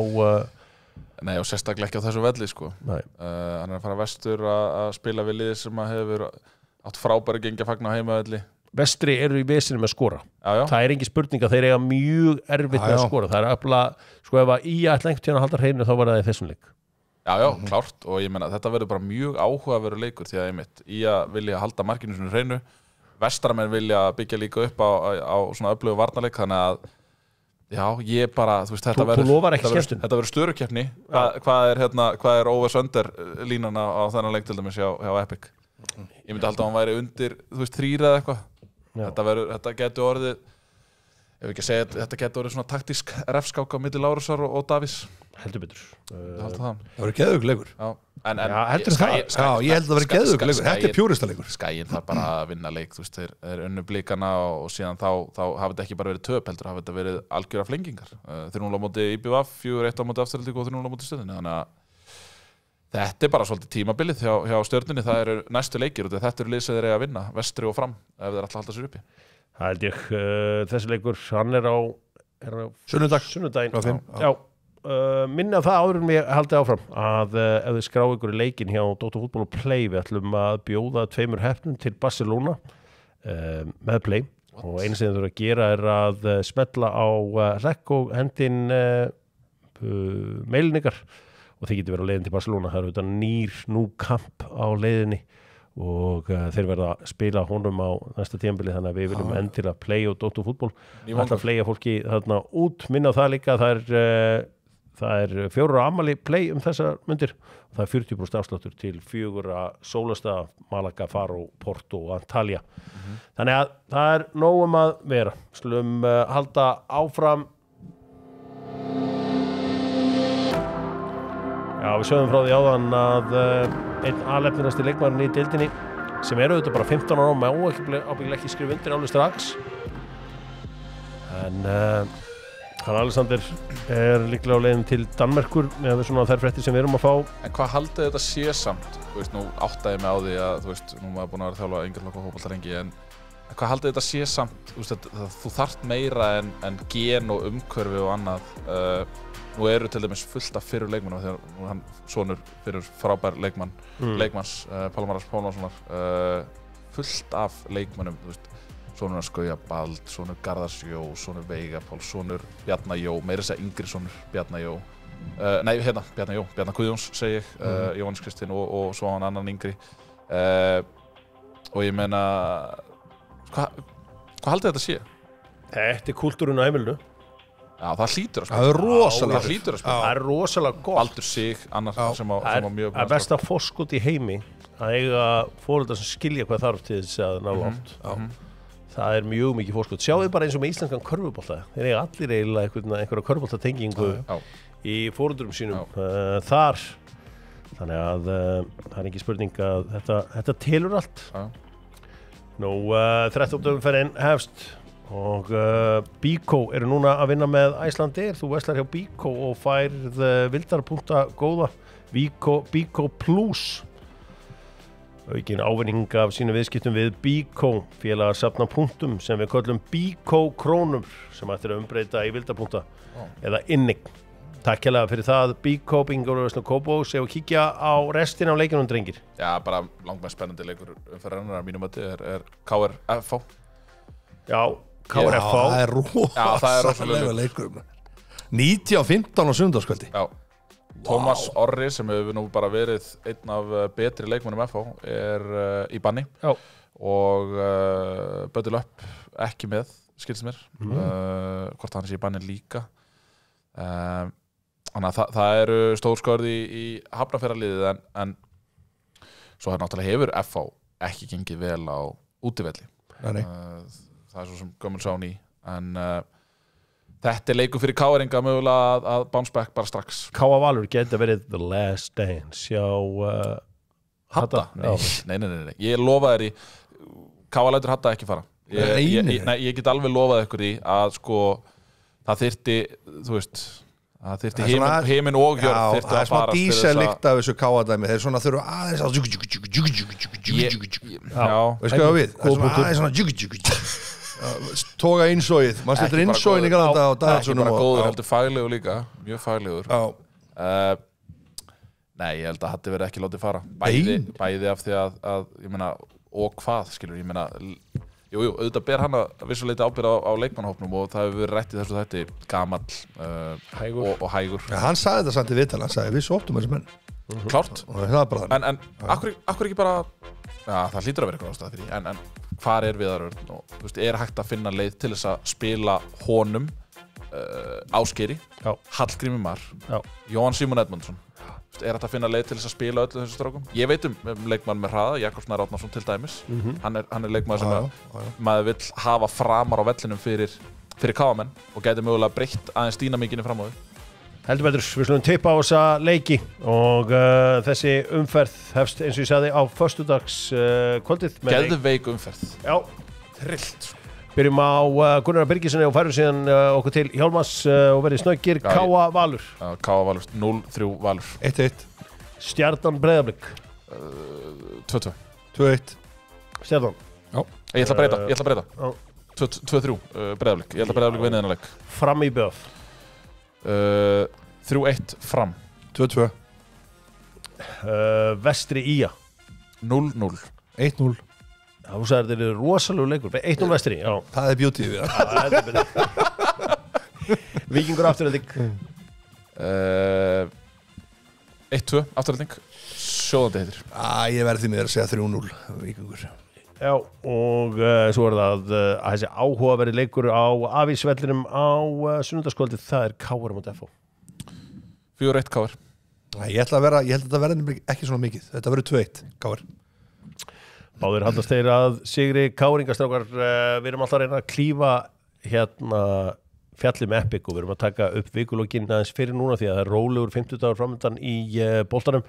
Nei, og sérstaklega ekki á þessu velli sko. Hann er að fara vestur að spila við lið sem að hefur átt frábæri gengi að fagna á heimavelli. Vestri eru í vesinu með skora. Það er engin spurning að þeir eiga mjög erfitt með að skora. Það er aflega, sko ef að IA ætla einhvern tíðan að halda hreinu þá var það í þessum leik. Já, klárt, og ég meina þetta verður bara mjög áhugaverður leikur því að einmitt IA vilja halda markinu svona hreinu, Vestaramenn vilja byggja líka upp á svona öflugu varnarleik, þannig að ég bara, þú veist, þetta verður störukeppni. Hvað er over-under línan á þennan leik til dæmis hjá Epic? Ég myndi halda að hann væri undir, þú veist, 3 eða eitthvað. Þetta getur orðið, ef við ekki segja, þetta getur orðið svona taktísk refskák á milli Lárusar og Davís. Heldur betur. Það verður geðveikur. Heldur það? Ég held að það verður geðveikur. Þetta er pjúristalegur. Skaginn þarf bara að vinna leik, þú veist, þeir unnu Blikana og síðan þá hafi þetta ekki bara verið töp, heldur hafi þetta verið algjöra flengingar. 3-0 á móti IBVF, 4-1 á móti Aftureldingu og 3-0 á móti Stjörnunni, þannig að þetta er bara svolítið tímabilið hjá Stjörnunni, það eru næstu leikir og þetta eru lið sem þeir eiga að vinna, Vestri og Fram, ef þeir ætla að halda sér uppi. Það held ég, þessi leikur, hann er á sunnudaginn. Já, minna það áður en ég haldi áfram að ef þið skrá ykkur í leikinn hjá Dr. Football og Play við ætlum að bjóða 2 hefnum til Barcelona með Play og einu sem þið þurfa að gera er að smetla á rekk og hendin mailin ykkar og þið getur verið á leiðin til Barcelona, það eru þetta nýr kamp á leiðinni og þeir verða að spila honum á næsta tímabili þannig að við viljum endilega Play og Dr. Football alltaf fleia fólki þarna út minna það líka, það er 4 afmæli Play þessar mundir og það er 40% afsláttur til 4 sólasta Malaga, Faro, Porto og Antalya þannig að það er nóg að vera skulum halda áfram. Já, við sögum frá því áðan að einn alefnirasti leikmaðurinn í deildinni sem eru auðvitað bara 15 ára má ábyggilega ekki skrifa undir alveg strax en hann Alexander er líklega á leiðin til Danmerkur með svona þær fréttir sem við erum að fá. En hvað haldið þetta sé samt? Þú veist, nú áttaði mig á því að þú veist, nú maður búin að vera að þjálfa engarflokk og fótbolta lengi en hvað haldið þetta sé samt? Þú veist, þú þarft meira en gen og umhverfi og annað nú eru til dæmis fullt af fyrir leikmannum þegar hann sonur fyrir frábær leikmanns Pálmaras Pálmarssonar fullt af leikmannum þú veist sonur Skauja Bald, sonur Garðars Jó, sonur Veiga Pál, sonur Bjarna Jó, meira þess að yngri sonur Bjarna Jó Bjarna Jó, Bjarna Guðjóns segi ég Jóhannes Kristinn og svo hann annan yngri og ég meina hvað haldið þetta sé? Þetta er kúltúrinn á heimilinu. Já, það hlýtur að spila. Það er rosalega. Það er rosalega gott. Baldur Sig, annars sem á mjög... Það er besta forskot í heimi að eiga foreldrar sem skilja hvað þarf til þess að ná langt. Það er mjög mikið forskot. Sjáðu bara eins og með íslenskan körfubolta. Þeir eiga allir eiginlega einhverja körfuboltatengingu í foreldrum sínum þar. Þannig að það er ekki spurning að þetta telur allt. Nú, 13. umferðin hefst. Og Bíkó eru núna að vinna með Icelandair, þú veslar hjá Bíkó og færð vildarpunta góða Bíkó Plus aukin ávinning af sínu viðskiptum við Bíkó félagar safna punktum sem við köllum Bíkó krónum sem ættir að umbreyta í vildarpunta eða innig. Takk hérlega fyrir það Bíkó, Bingo og Vestlun Kópavóks og kíkja á restina af leikunum drengir. Já, bara langmest spennandi leikur fyrir hennar að mínum mati er KRFV. Já, KRFV. Það er rosalega leikur. 19:15 á sunnudagskvöldi. Já. Tómas Orri sem hefur nú bara verið einn af betri leikmönnum FH er í banni. Já. Og Böddi Löpp ekki með, skilst mér. Hvort hann sé í banni líka. Þannig að það eru stórskorði í Hafnarfjarðarliðið en svo náttúrulega hefur FH ekki gengið vel á útivelli. Nei. Það er svo sem gömul sán í en þetta er leikur fyrir K-ringa mögulega að bounce back bara strax. K.A. Valur geta verið the last dance hjá Hatta? Nei. Ég lofa þér í K.A. lætur Hatta ekki fara. Ég get alveg lofað ykkur í að sko það þyrfti, þú veist það þyrfti heiminn og jörð þyrfti að farast. Það er smá dísellykt af þessu K.A.dæmi. Þeir svona þurfa aðeins að veist hvað við? Það er svona aðeins svona toga innsóið. Man styrtir innsóin í Galanda og Daðarssonum. Ekki bara góður, heldur faglegur líka. Mjög faglegur. Nei, ég held að Hatti verið ekki látið fara. Bæði af því að ég meina, og hvað, skilur, ég meina Jú, auðvitað ber hann að vissuleiti ábyrgð á leikmannahópnum og það hefur verið rætt í þessu þætti gamall og hægur. Ja, hann sagði þetta samt í viðtali, hann sagði við sóttum þessi menn. Klárt. Og það er bara þannig. En akkur ekki bara, já það hlýtur að vera eitthvað ástæða fyrir því, en hvar er Viðar Örn og þú veist, er hægt að finna leið til þess að spila honum, Ásgeiri, Hallgrími Mar, Jóhann Símon Edmundsson. Er hægt að finna leið til þess að spila öllu þessu strákum? Ég veit leikmann með hraða, Jakob Snær Árnason til dæmis. Hann er leikmann sem maður vill hafa framar á vellinum fyrir K-menn og gæti mögulega breytt aðeins dýnamíkinni fram á því. Heldur betur, við slumum teipa á þessa leiki og þessi umferð hefst eins og ég sagði á föstudagskvöldið. Geðveik umferð. Já. Trillt. Byrjum á Gunnar Birgisson og færum síðan okkur til Hjálmars og verið snöggir. K.A. Valur. K.A. Valur, 0-3 Valur. 1-1. Stjarnan Breiðablik. 2-2. 2-1. Stjarnan. Já. Ég ætla að breyta. 2-3 Breiðablik. Ég ætla að Breiðablik vinna þennan leik. Fram í BF. 3-1 Fram. 2-2. Vestri Ía 0-0. 1-0. Þú sagði þetta er rosalegu leikur 1-0 Vestri, já. Það er beauty við það. Víkingur Afturelding 1-2 Afturelding. Sjóðandi heitir. Ég verði því með að segja 3-0 Víkingur. Já, og svo það að þessi áhugaverði leikur á Afísvellinum á sunnudagskvöldið, það KR móti FH. 4-1 KR. Ég held að þetta verði ekki svona mikið. Þetta verður 2-1 KR. Báðir haldast þeir að sigri KR-ingastrákar. Við erum alltaf að reyna að klífa hérna fjallið með Epic og við erum að taka upp vikulokkin aðeins fyrir núna því að það er rólegur 50 dagar framöndan í boltanum.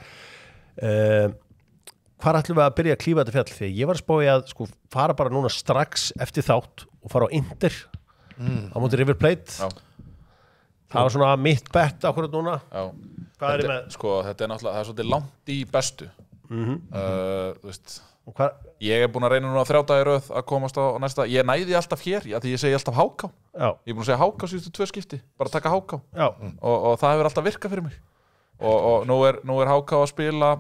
Hvar ætlum við að byrja að klífa þetta fjall? Þegar ég var að spá í að fara bara núna strax eftir þátt og fara á Inter á móti River Plate. Já. Það var svona mitt bett akkurat núna. Já. Hvað er með? Þetta er náttúrulega, það er svolítið langt í bestu. Þú veist, ég er búin að reyna núna 3 daga í röð að komast á næsta. Ég næði alltaf hér, því ég segi alltaf HK. Já. Ég er búin að segja HK síðustu 2 skipti, bara taka HK. Já. Og það hefur alltaf virkað fyrir mig. Og nú er HK að spila.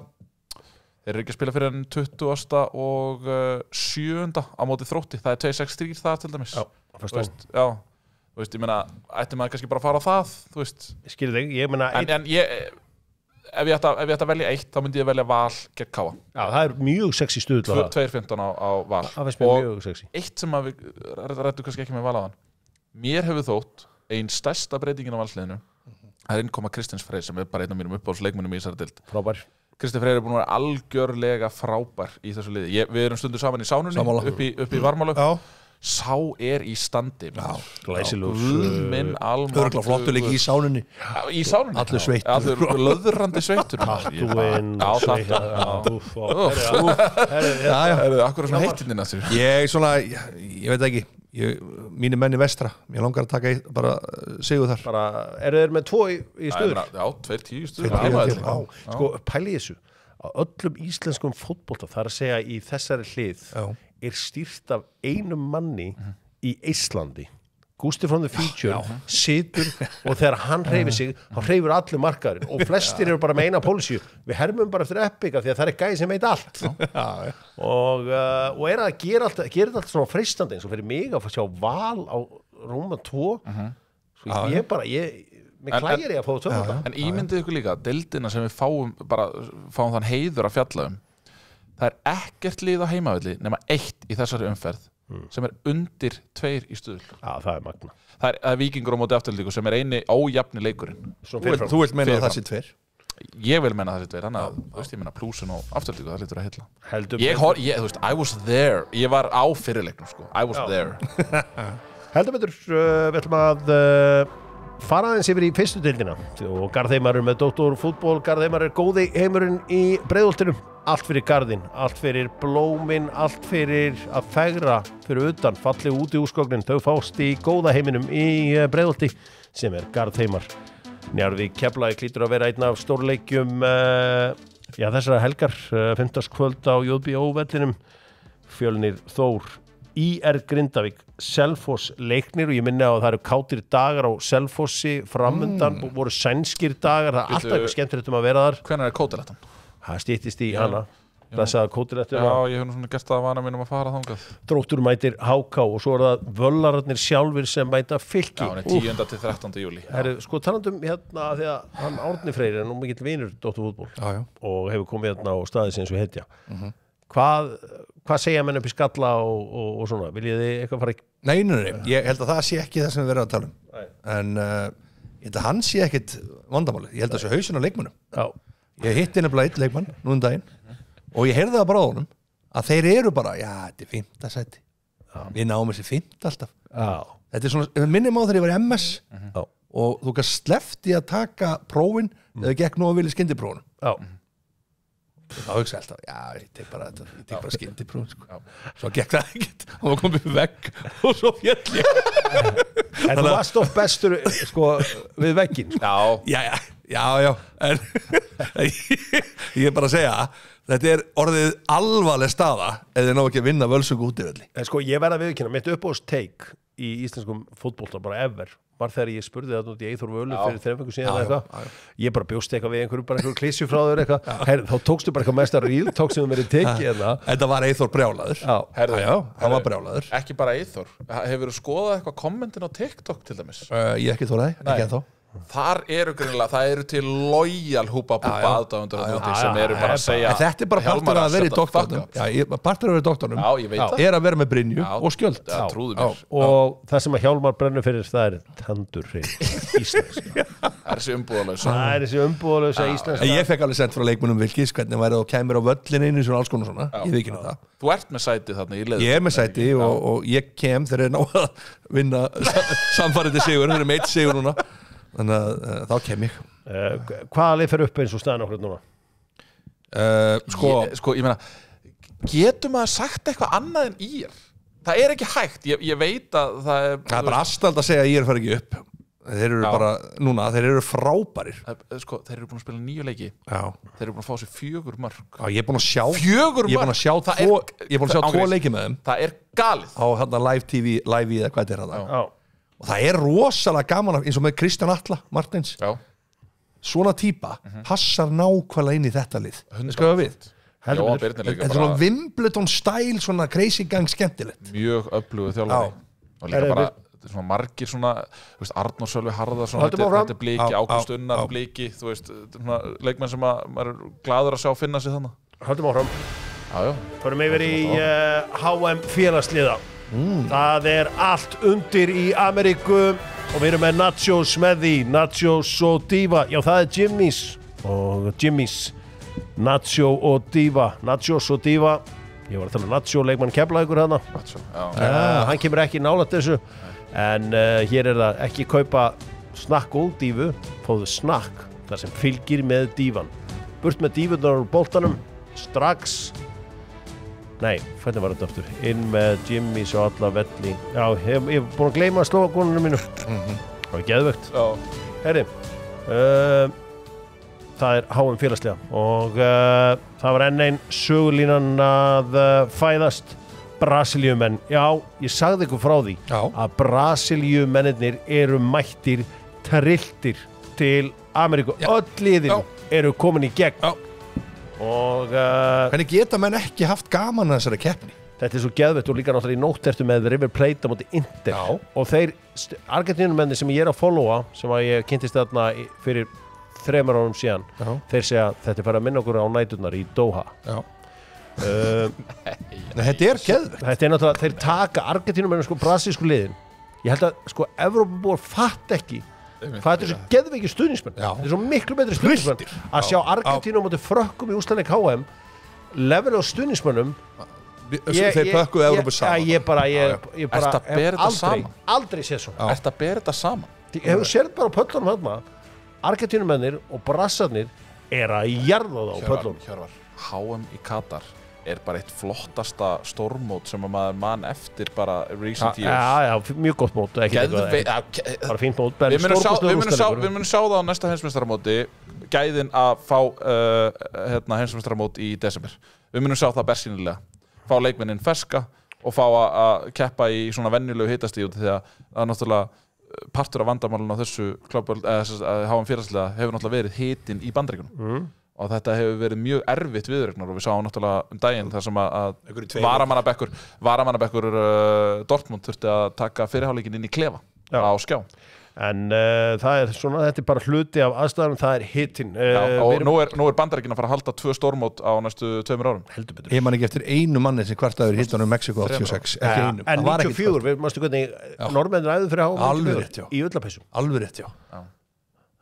Þeir eru ekki að spila fyrir enn 20. og 7. á móti Þrótti. Það er 2-6-3 það til dæmis. Já, þú veist, ég meina, ætti maður kannski bara að fara á það, þú veist. Ég skilur þig, ég meina... En ef ég ætti að velja eitt, þá myndi ég velja Val gegn Káa. Já, það er mjög sexy stuð. 2-15 á Val. Það finnst mér mjög sexy. Eitt sem við rættum kannski ekki með Val á hann. Mér hefur þótt ein stærsta breytingin á Valsliðinu. Það er innkoma Kristins Freyr sem er bara einn af mínum uppáhaldsleikmönnum í þessari deild. Frábær. Kristinn Freyr er búin að vera algjörlega frábær í þessu liði. Við erum stundur saman í sánunni upp í Varmálöf. Sá er í standi. Glæsilegur. Minn almáttugur. Örgulega flottur líka í sánunni. Í sánunni? Allur sveittur. Allur löðrandi sveittur. Tattúinn. Akkur svona heittinn að sér. Ég veit ekki. Mínir menn í vestra. Ég langar að taka bara sigur þar. Bara, eru þeir með 2 í stuður? Já, 2-10 stuður. Sko, pæli þessu. Á öllum íslenskum fótbolta, það er að segja í þessari hlið, er stýrt af einum manni í Íslandi. Gústi from the future situr og þegar hann hreyfir sig, þá hreyfir allir markaðurinn og flestir eru bara með eina pólísíu. Við hermum bara eftir Epic því að það er gæði sem veit allt. Og er að gera þetta svona freistandi eins og fyrir mig að sjá Val á Róma 2. Mér klægir ég að fá 2. En ímyndið ykkur líka, deildina sem við fáum þann heiður að fjalla það er ekkert lið á heimavelli nema 1 í þessari umferð sem er undir 2 í stuðl. Já, það er magna. Það er Víkingur á móti Aftureldingu sem er eini ójafni leikurinn. Þú vilt meina að það sé 2? Ég vil meina að það sé 2, þannig að þú veist, ég meina plúsin og Aftureldingu, það lítur að heilla. Þú veist, I was there. Ég var á fyrirleiknum, sko. I was there. Heldur betur, við ætlum að fara aðeins yfir í fyrstu deildina og Garðheimar er með Dóttorfútból. Garðheimar er góði heimurinn í Breiðholtinu. Allt fyrir garðinn, allt fyrir blómin, allt fyrir að fegra fyrir utan, falleg út í úrskognin. Þau fást í góða heiminum í Breiðholti sem er Garðheimar. Njarðvík Keflavík hlýtur að vera einn af stórleikjum þessara helgar, 5. kvöld á JBO-vellinum. Fjölnir Þór, IR Grindavík, Selfoss Leiknir og ég minni að það eru kátir dagar á Selfossi framundan, voru sænskir dagar, það er alltaf eitthvað skemmtilegt að vera þar. Hvenær er kótilettan? Það stýttist í hana. Blessaða kótilettu. Já, ég hef nú svona gert það að vana mínum að fara þangað. Þróttur mætir HK og svo er það Völlararnir sjálfir sem mæta Fylki. Já, hann er 10. til 13. júlí. Sko talandum hérna því að hann Árni Freyr er nú mikill vinur Dóttorfútból og hefur komið hérna á staði sem eins og hetja. Hvað segja menn upp í skalla og svona? Viljið þið eitthvað fara ekki? Nei, ég held að það sé ekki það sem við verðum að tala um. En ég held að hann sé ekkit vandamáli. Ég held að það sé hausinn á leikmönnum. Já. Ég hitti nefnilega 1 leikmann nú daginn og ég heyrði það bara á honum að þeir eru bara, þetta er 5. sæti. Við náum þessi 5. alltaf. Þetta er svona, minnum á þegar ég var í MS og þú kannski sleppti að taka prófin eða gekk nú að vilja skyndiprófunum. Þá hugsa ég alltaf, ég tek bara skyndiprófun sko. Svo gekk það ekkert og það kom upp vegg og svo féll ég. En þú varst of bestur sko við vegginn. Já, en ég er bara að segja þetta er orðið alvarleg staða ef þið ná ekki að vinna Völsung útivelli. En sko, ég verð að viðurkenna, mitt uppáhaldsteik í íslenskum fótbolta bara ever var þegar ég spurði það út í Eyþór Völu fyrir 3 vikur síðan eitthvað ég bara bjóst eitthvað við einhverju klísju frá þér eitthvað þá tókstu bara eitthvað mesta ríð tókstu þú mér í tekið Þetta var Eyþór brjálaður hann var brjálaður Ekki bara Eyþór, hefurðu skoðað eitthvað kommentin á TikTok til dæmis? Ég ekki þóraði, ekki ennþá Þar eru greinilega, það eru til lojal húpa-búpa aðdáendur sem eru bara að segja Þetta bara partur að vera í doktornum Partur að vera í doktornum er að vera með brynju og skjöld Trúðu mér Og það sem að Hjálmar brennur fyrir það er tandurhrein íslenska Það er þessi umbúðalösa íslenska Ég fekk alveg sent frá leikmönnum Vilkis hvernig væri það kæmur á völlin einu svona alls konar svona Ég veit ekki það Þú ert með sæti þarna í leið Ég er með sæti og ég kem þegar ég ná að vinna samfærandi sigur þeir eru meitt sigur núna Þannig að þá kem ég Hvaða leið fer upp eins og staðan okkur núna? Ég meina getur maður sagt eitthvað annað en ír? Það er ekki hægt, ég veit að það er bara astald að segja að ír fer ekki upp Þeir eru bara, núna, þeir eru frábærir Þeir eru búin að spila 9 leiki Þeir eru búin að fá sér 4 mörk Ég er búin að sjá 4 mörk? Ég er búin að sjá 2 leiki með þeim Það er galið Á hérna live TV, live eða hvað þetta er Og það er rosalega gaman eins og með Kristján Atla Martins Svona típa passar nákvæmlega inn í þetta lið Skoða við Þetta er svona Wimbledon style svona crazy gang skemmtilegt Mjög öflugu þjálfari Og líka bara svona margir svona Arnór Sölvi Harðarsson þetta er bliki, Ágúst Unnar bliki þú veist, leikmenn sem maður er glaður að sjá finna sig þannig Höldum áfram Förum yfir í HM félagsliða Það er allt undir í Ameríku og við erum með Nachos með því Nachos og Diva Já það er Jimmy's Nacho og Diva Nachos og Diva Ég var að tala Nacho leikmann Keflavíkur hana Hann kemur ekki nálægt þessu en hér er það ekki kaupa snakk og dífu fóðu snakk þar sem fylgir með dívan burt með dífunar úr boltanum strax nei, hvernig var þetta aftur inn með Jimmy's og alla velli já, ég hef búin að gleyma að slóa konunum mínu það var geðvögt herri það er HM félagslega og það var enn ein sögulínan að fæðast Brasilíumenn, já, ég sagði ykkur frá því að Brasilíumennir eru mættir trilltir til Ameríku öll liðin eru komin í gegn og hvernig geta menn ekki haft gaman að þessari keppni þetta er svo geðveitt og líka náttúrulega í nótt ertu með River Plate á móti Inter og þeir Argentínumenni sem ég er að followa sem að ég kynntist þarna fyrir 3 árum síðan þeir segja þetta er farið að minna okkur á næturnar í Doha þetta er geðveikt þetta er náttúrulega, þeir taka Argentínumenni sko brasilísku liðin ég held að sko Evrópubúar fatt ekki hvað þetta er svo geðveikir stuðningsmenn þetta er svo miklu betri stuðningsmenn að sjá Argentínu á móti Frökkum í úrslitaleik HM level á stuðningsmennum þeir pökkuðu Evrópu saman ég bara hef aldrei séð svona Ertu að bera þetta saman? Ég hefur séð bara á pöllunum hérna Argentínumennir og brassarnir er að jarða það á pöllunum Hjörvar, HM í Katar er bara eitt flottasta stórmót sem að maður mann eftir bara recent years já, mjög gott mót bara fínt mót við munum sjá það á næsta heimsmeistaramóti gæðin að fá heimsmeistaramót í desember við munum sjá það bersýnilega fá leikmennin ferska og fá að keppa í svona venjulegu hitastíð því að náttúrulega partur af vandamálun á þessu HM félagsliða hefur náttúrulega verið hitin í Bandaríkjunum og þetta hefur verið mjög erfitt viðuregnar og við sáum náttúrulega daginn þar sem að varamannabekkur Dortmund þurfti að taka fyrirháleikin inn í klefa á skjá en það er svona, þetta er bara hluti af aðstæðum, það er hitin og nú er Bandaríkin að fara að halda 2 stórmót á næstu 2 árum heldur betur ég man ekki eftir einu manni sem kvartaður hitunum Mexiko 86 ekki einum en 94, við mástu hvernig norrmennir æðu fyrir HM í ullapeysu alveg rétt, já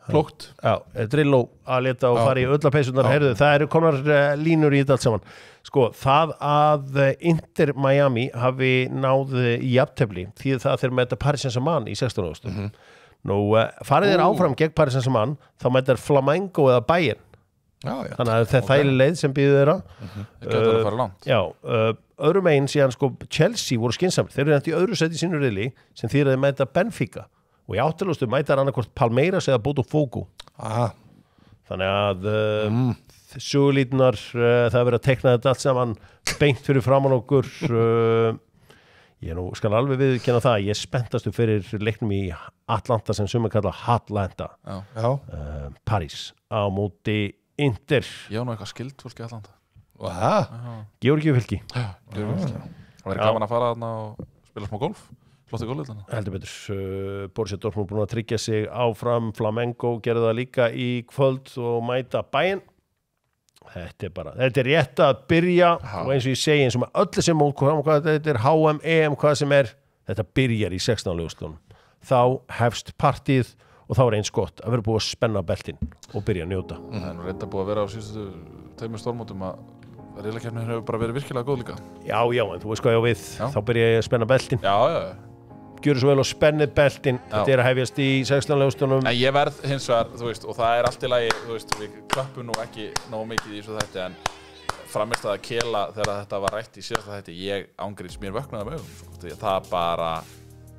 Flókt. Já, Drillo að leta og fara í ullapeysunar heyrðu, það eru konar línur í þetta allt saman sko, það að Inter Miami hafi náð í jafntefli því það þeir mæta Paris Saint-Germain í 16. ágúst nú farið þeir áfram gegn Paris Saint-Germain þá mæta Flamengo eða Bayern þannig að það er þægileg leið sem býður þeirra þeir gætu að fara langt öðrum einn síðan sko Chelsea voru skynsamir þeir eru nætti í öðru sæti í sínu riðli sem þýðir að þeir mæta Benfica og í áttalústu mætar annarkvort Palmeiras eða Botafogo þannig að sögulítunar það er verið að tekna þetta allt saman beint fyrir framan okkur Ég nú skal alveg viðurkenna það, ég er spenntastu fyrir leiknum í Atlanta sem sumir kalla Hatlanta, París á móti Inter. Ég á nú eitthvað skild fólki í Atlanta. Georgíufylki. Það væri gaman að fara þarna og spila smá golf. Flottu golf þarna. Heldur betur. Borussia Dortmund búin að tryggja sig áfram, Flamengo gerði það líka í kvöld og mæta Bayern. Þetta er rétt að byrja og eins og ég segi, eins og með öllu sem þetta er HM, EM, hvað sem er, þetta byrjar í 16. úrslitunum. Þá hefst partíð og þá er eins gott að vera búið að spenna beltin og byrja að njóta. Það er reynda búið að vera á síðustu tveimur stórmótum að riðlakeppnin hefur bara verið virkilega góð líka. Já, en þú veist hvað ég á við, þá byrja ég að spenna beltin. Já. Gjöru svo vel og spennið beltin, þetta er að hefjast í 16. úrslitunum. En ég verð hins vegar, þú veist, og það er allt í lagi, þú veist, við klappum nú ekki nógu mikið í þessu þætti, en framist að Kela þegar þetta var rætt í síðasta þætti, ég ángríns mér vöknaði með augum, sko. Það bara,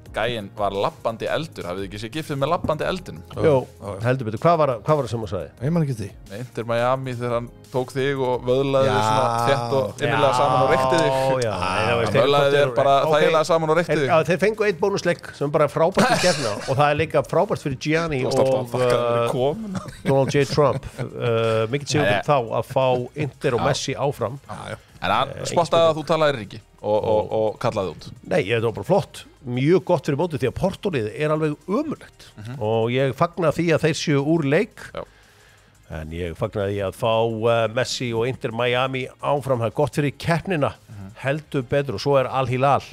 gæinn var labbandi eldur, hafið ekki séð gifið með labbandi eldinum? Jó, heldur betur, hvað var það sem þú sagði? Ég man ekki því. Inter Miami þegar hann tók þig og vöðlaði þig svona þétt og innilega saman og reykti þig. Hann vöðlaði þig bara þægilega saman og reykti þig. Þeir fengu einn bónusleik sem bara frábært í kefna og það er líka frábært fyrir Gianni og Donald J. Trump. Mikið séu þá að fá Inter og Messi áfram. En hann spottaði að þú talaðir ekki og kallaði út. Nei, þetta var bara flott. Mjög gott fyrir mótið því að Portolið er alveg ömurlegt og ég fagna því að þeir séu úr leik. En ég fagna því að fá Messi og Inter Miami áfram. Það er gott fyrir keppnina, heldur betur, og svo er Al Hilal.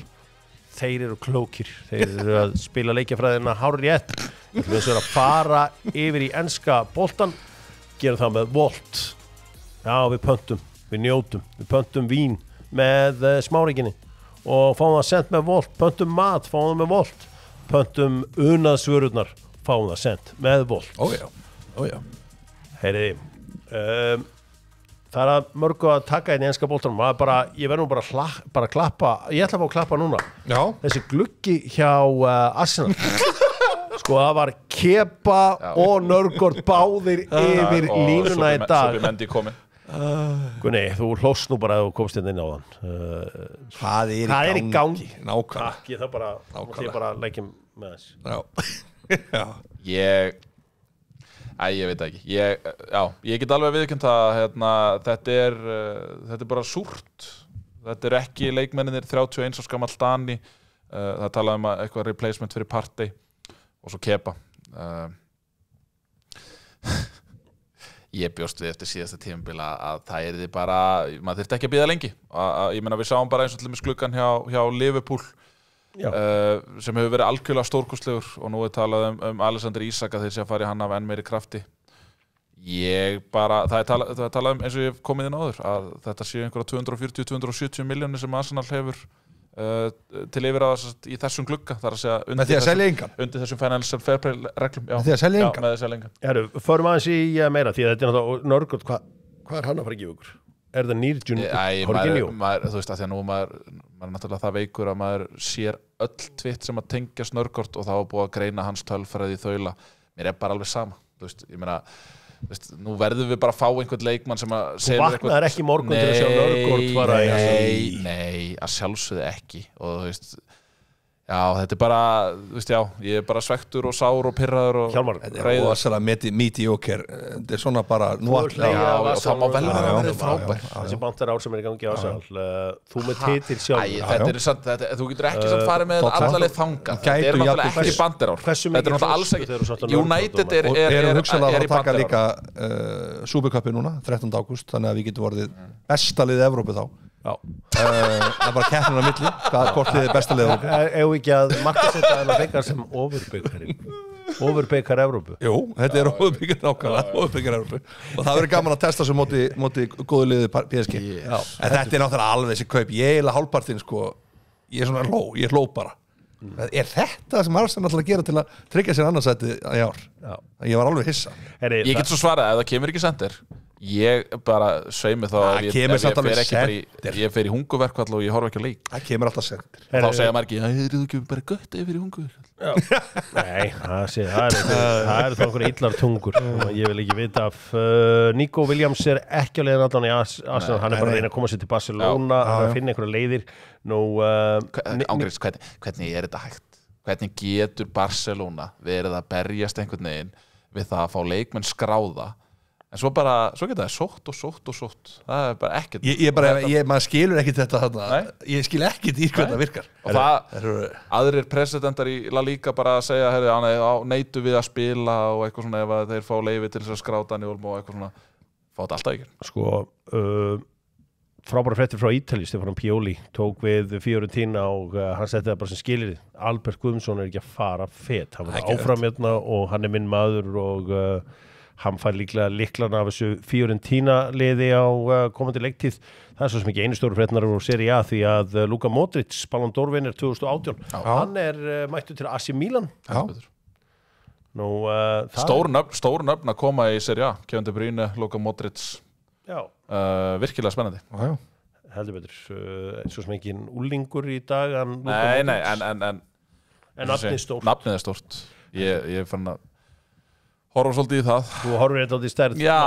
Þeir eru klókir, þeir eru að spila leikjafræðina hárrétt. Við erum að fara yfir í enska boltan, gerum það með Volt. Já, við pöntum, við njótum, við pöntum vín með smáríkinni og fáum það sent með Volt, pöntum mat, fáum það með Volt, pöntum unaðsvörurnar, fáum það sent með Volt. Ójá. Heyriði, það er að mörgu að taka inn í enska boltanum, ég verð nú bara að klappa, ég ætla að fá að klappa núna. Já. Þessi gluggi hjá Arsenal, sko það var Kepa og Nørgaard báðir yfir línuna í dag. Svo við mendi komin. Gunni, þú hlóst nú bara að þú komst inn á þann. Hvað er í gangi? Nákvæmlega. Ég það bara leikjum með þess. Já. Ég veit ekki. Ég get alveg viðurkennt að þetta er bara súrt. Þetta er ekki leikmennir 31 og skamall Dani. Það talaði um eitthvað replacement fyrir Partey og svo Kepa. Ég bjóst við eftir síðasta tímabil að það yrði bara, maður þyrfti ekki að bíða lengi. Ég meina við sáum bara eins og til dæmis gluggan hjá Liverpool sem hefur verið algjörlega stórkostlegur og nú er talað um Alexander Isak að þeir sé að fara í hann af enn meiri krafti. Það er talað um eins og ég hef komið inn áður að þetta séu einhverja 240-270 milljónir sem Arsenal hefur til yfirráða í þessum glugga, þar að segja undir þessum financial fair play reglum. Með því að selja engan? Með því að selja engan. Förum aðeins í meira því að þetta er náttúrulega Nørgaard, hvað er hann að fara að gefa ykkur? Er það Nýrjun Jorginho? Þú veist að því að nú maður er náttúrulega það veikur að maður sér öll tvitt sem að tengjast Nørgaard og það var búið að greina hans tölfræði í þaula. Mér er bara alveg sama. Þú veist, ég meina nú verðum við bara að fá einhvern leikmann sem að þú vaknaðir ekki morgun til að sjá Nørgaard fara í nei, að sjálfsögðu ekki og þú veist þetta er bara, þú veist ég er bara svektur og sár og pirraður og Hjálmar, þetta er ósæðlega mediocre, þetta er svona bara og það má vel vera að vera frábær þessi bantar ár sem er í gangi á Arsenal þú með titil sjálf þú getur ekki samt farið með allarleið þangað þetta er náttúrulega ekki bandir ár þetta er náttúrulega alls ekki United er hugsanlega í að taka líka Supercupi núna 13. ágúst, þannig að við getum vorið besta liðið Evrópu þá það er bara keppnin á milli hvort liðið besta liðið Evrópu ef ekki að markasetja þennan byggar sem overbyggar Evrópu. Jú, þetta er overbyggar nákvæmlega overbyggar Evrópu og það verður gaman að testa svo móti góðu liðið PSG en þetta er náttúrulega alveg þessi kaup ég er hálfpartinn ég er svona ég hló bara er þetta sem Arsenal ætlar að gera til að tryggja sér annarsæti í ár ég var alveg hissa ég get svo svarað ef það kemur ekki sendir Ég bara sveimi þá að ég fer í hunguverkvall og ég horf ekki að leik. Það kemur alltaf sendir. Þá segja maður ekki, það eru ekki bara gött ef ég fer í hunguverkvall. Nei, það er þá einhverja illar tungur. Ég vil ekki vita af Nico Williams ekki á leiðin allan í Arsenal, hann bara að reyna að koma sér til Barcelona, að finna einhverja leiðir. Ángriðs, hvernig þetta hægt? Hvernig getur Barcelona verið að berjast einhvern veginn við það að fá leikmenn skráða? En svo geta það sótt. Það bara ekkert. Maður skilur ekkert þetta þarna. Ég skil ekkert í hvað það virkar. Og aðrir presidentar í La Liga bara að segja, neitu við að spila og eitthvað svona ef þeir fá leyfi til þess að skráta Olmo og eitthvað svona. Fá þetta alltaf ekki. Sko, frábæra fréttir frá Ítali, Stefán Pioli tók við Fiorentina og hann setti það bara sem skilyrði. Albert Guðmundsson ekki að fara fet. Hann var áfram og hann minn maður og hann fær líklarna af þessu Fiorentina liði á komandi leiktíð. Það svo sem ekki einu stóru frétnar úr Serie A því að Luka Modric, Ballon d'Or vinnur 2018. Hann mættur til AC Milan. Stór nöfn að koma í Serie A. Kevin De Bruyne, Luka Modric. Virkilega spennandi. Heldur betur. Svo sem ekki úlingur í dag. Nei, en nafnið stórt. Nafnið stórt. Ég fann að horfa svolítið í það. Þú horfir þetta á því stærð. Já.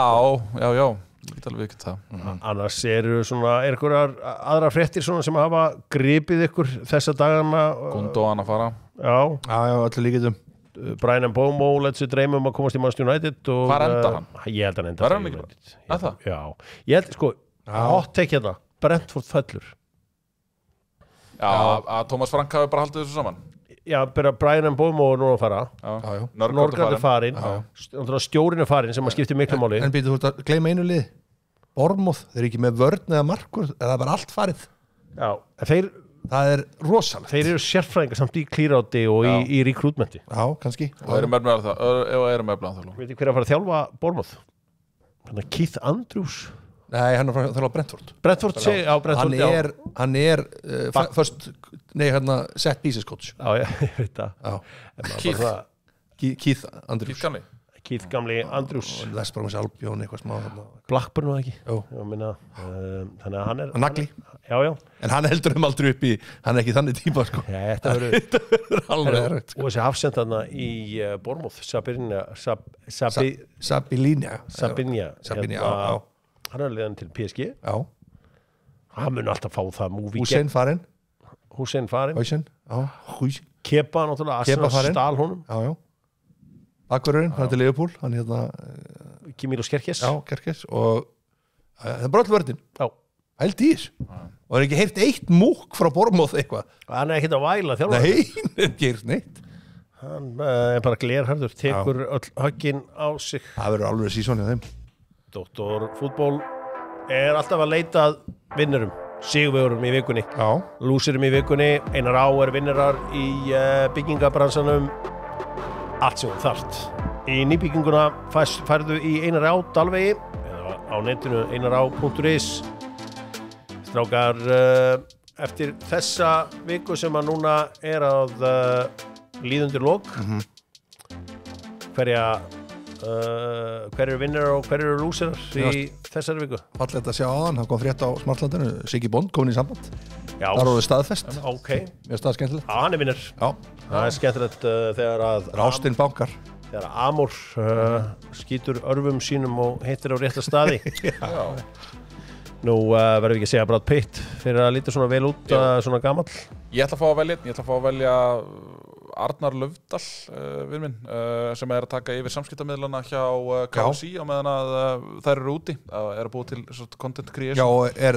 Ég get alveg ekki það. Annars einhverjar aðra fréttir sem hafa gripið ykkur þessa dagana. Gundogan að fara. Já, öllu líkitum. Brian Mbeumo lætur sig dreyma að komast í Manchester United. Hvar endar hann? Ég held hann endar. Var hann ekki bara? Er það? Já. Ég held, hot take hérna. Brentford fellur. Já, að Thomas Frank hafi bara haldið þessu saman. Já, Brian Mbeumo nú að fara. Norgard er farin. Stjórinn er farin sem að skipti miklu máli. En býtu, þú ert að gleyma einu lið. Bournemouth, þeir eru ekki með vörn eða markur, það er bara allt farið. Já, en það er rosalegt. Þeir eru sérfræðingar samt í clear-outi og í recruitmenti. Já, kannski. Og eru með það. Veit hver að fara að þjálfa Bournemouth? Keith Andrews. Nei, hann er frá Brentford. Hann er set pieces coach. Já, ég veit það. Keith Andrews. Keith gamli Andrews. Þess bara með Albion eitthvað smá. Blackburn og ekki. Þannig að hann er nagli. Já. En hann heldur aldrei upp í, hann er ekki þannig típa sko. Þetta verður alveg erfitt. Og þessi hafsendarna í Bournemouth, Sabinia. Hann er leiðan til PSG. Já. Hann mun alltaf fá það múvi. Hussein farin. Kepa náttúrulega, Arsenal stál honum. Já. Akureyrin, hann er til Liverpool. Hann Kimilos Kerkes. Já, Kerkes. Og það er bara all vörðin. Já. Held í þess. Og það er ekki heyrt eitt múk frá Bournemouth eitthvað. Hann er ekkert að væla þjálfara. Nei, það gerir neitt. Hann er bara glerharður, tekur öll höggin á sig. Það verður alveg sísón í þeim. Doktor fútból er alltaf að leita vinnurum, sigurvegurum í vikunni, lúsirum í vikunni. Einar Á er vinnarar í byggingabransanum. Allt sem þarft. Í nýbygginguna færðu í Einar Á Dalvegi eða á netinu einará.is. Strákar, eftir þessa viku sem að núna er að líðundir lok, hver eru vinnarar og hver eru lúsirar í þessari viku? Fallegt að sjá áðan, hann kom frétt á Smartlandinu, Siggi Bond komin í samband. Já. Það er orðið staðfest. Okay. Mér staðið skemmtilegt. Já, hann er vinnar. Já. Það er skemmtilegt þegar að Ástin bankar. Þegar Amor skýtur örfum sínum og heitir á rétta staði. Já. Nú verðum við ekki að segja Brad Pitt fyrir að líta svona vel út, svona gamall. Ég ætla að fá að velja Arnar Löfdal, vinn minn, sem er að taka yfir samskiptamiðlana hjá KSI á meðan að þær eru úti, eru búið til content creation. Já,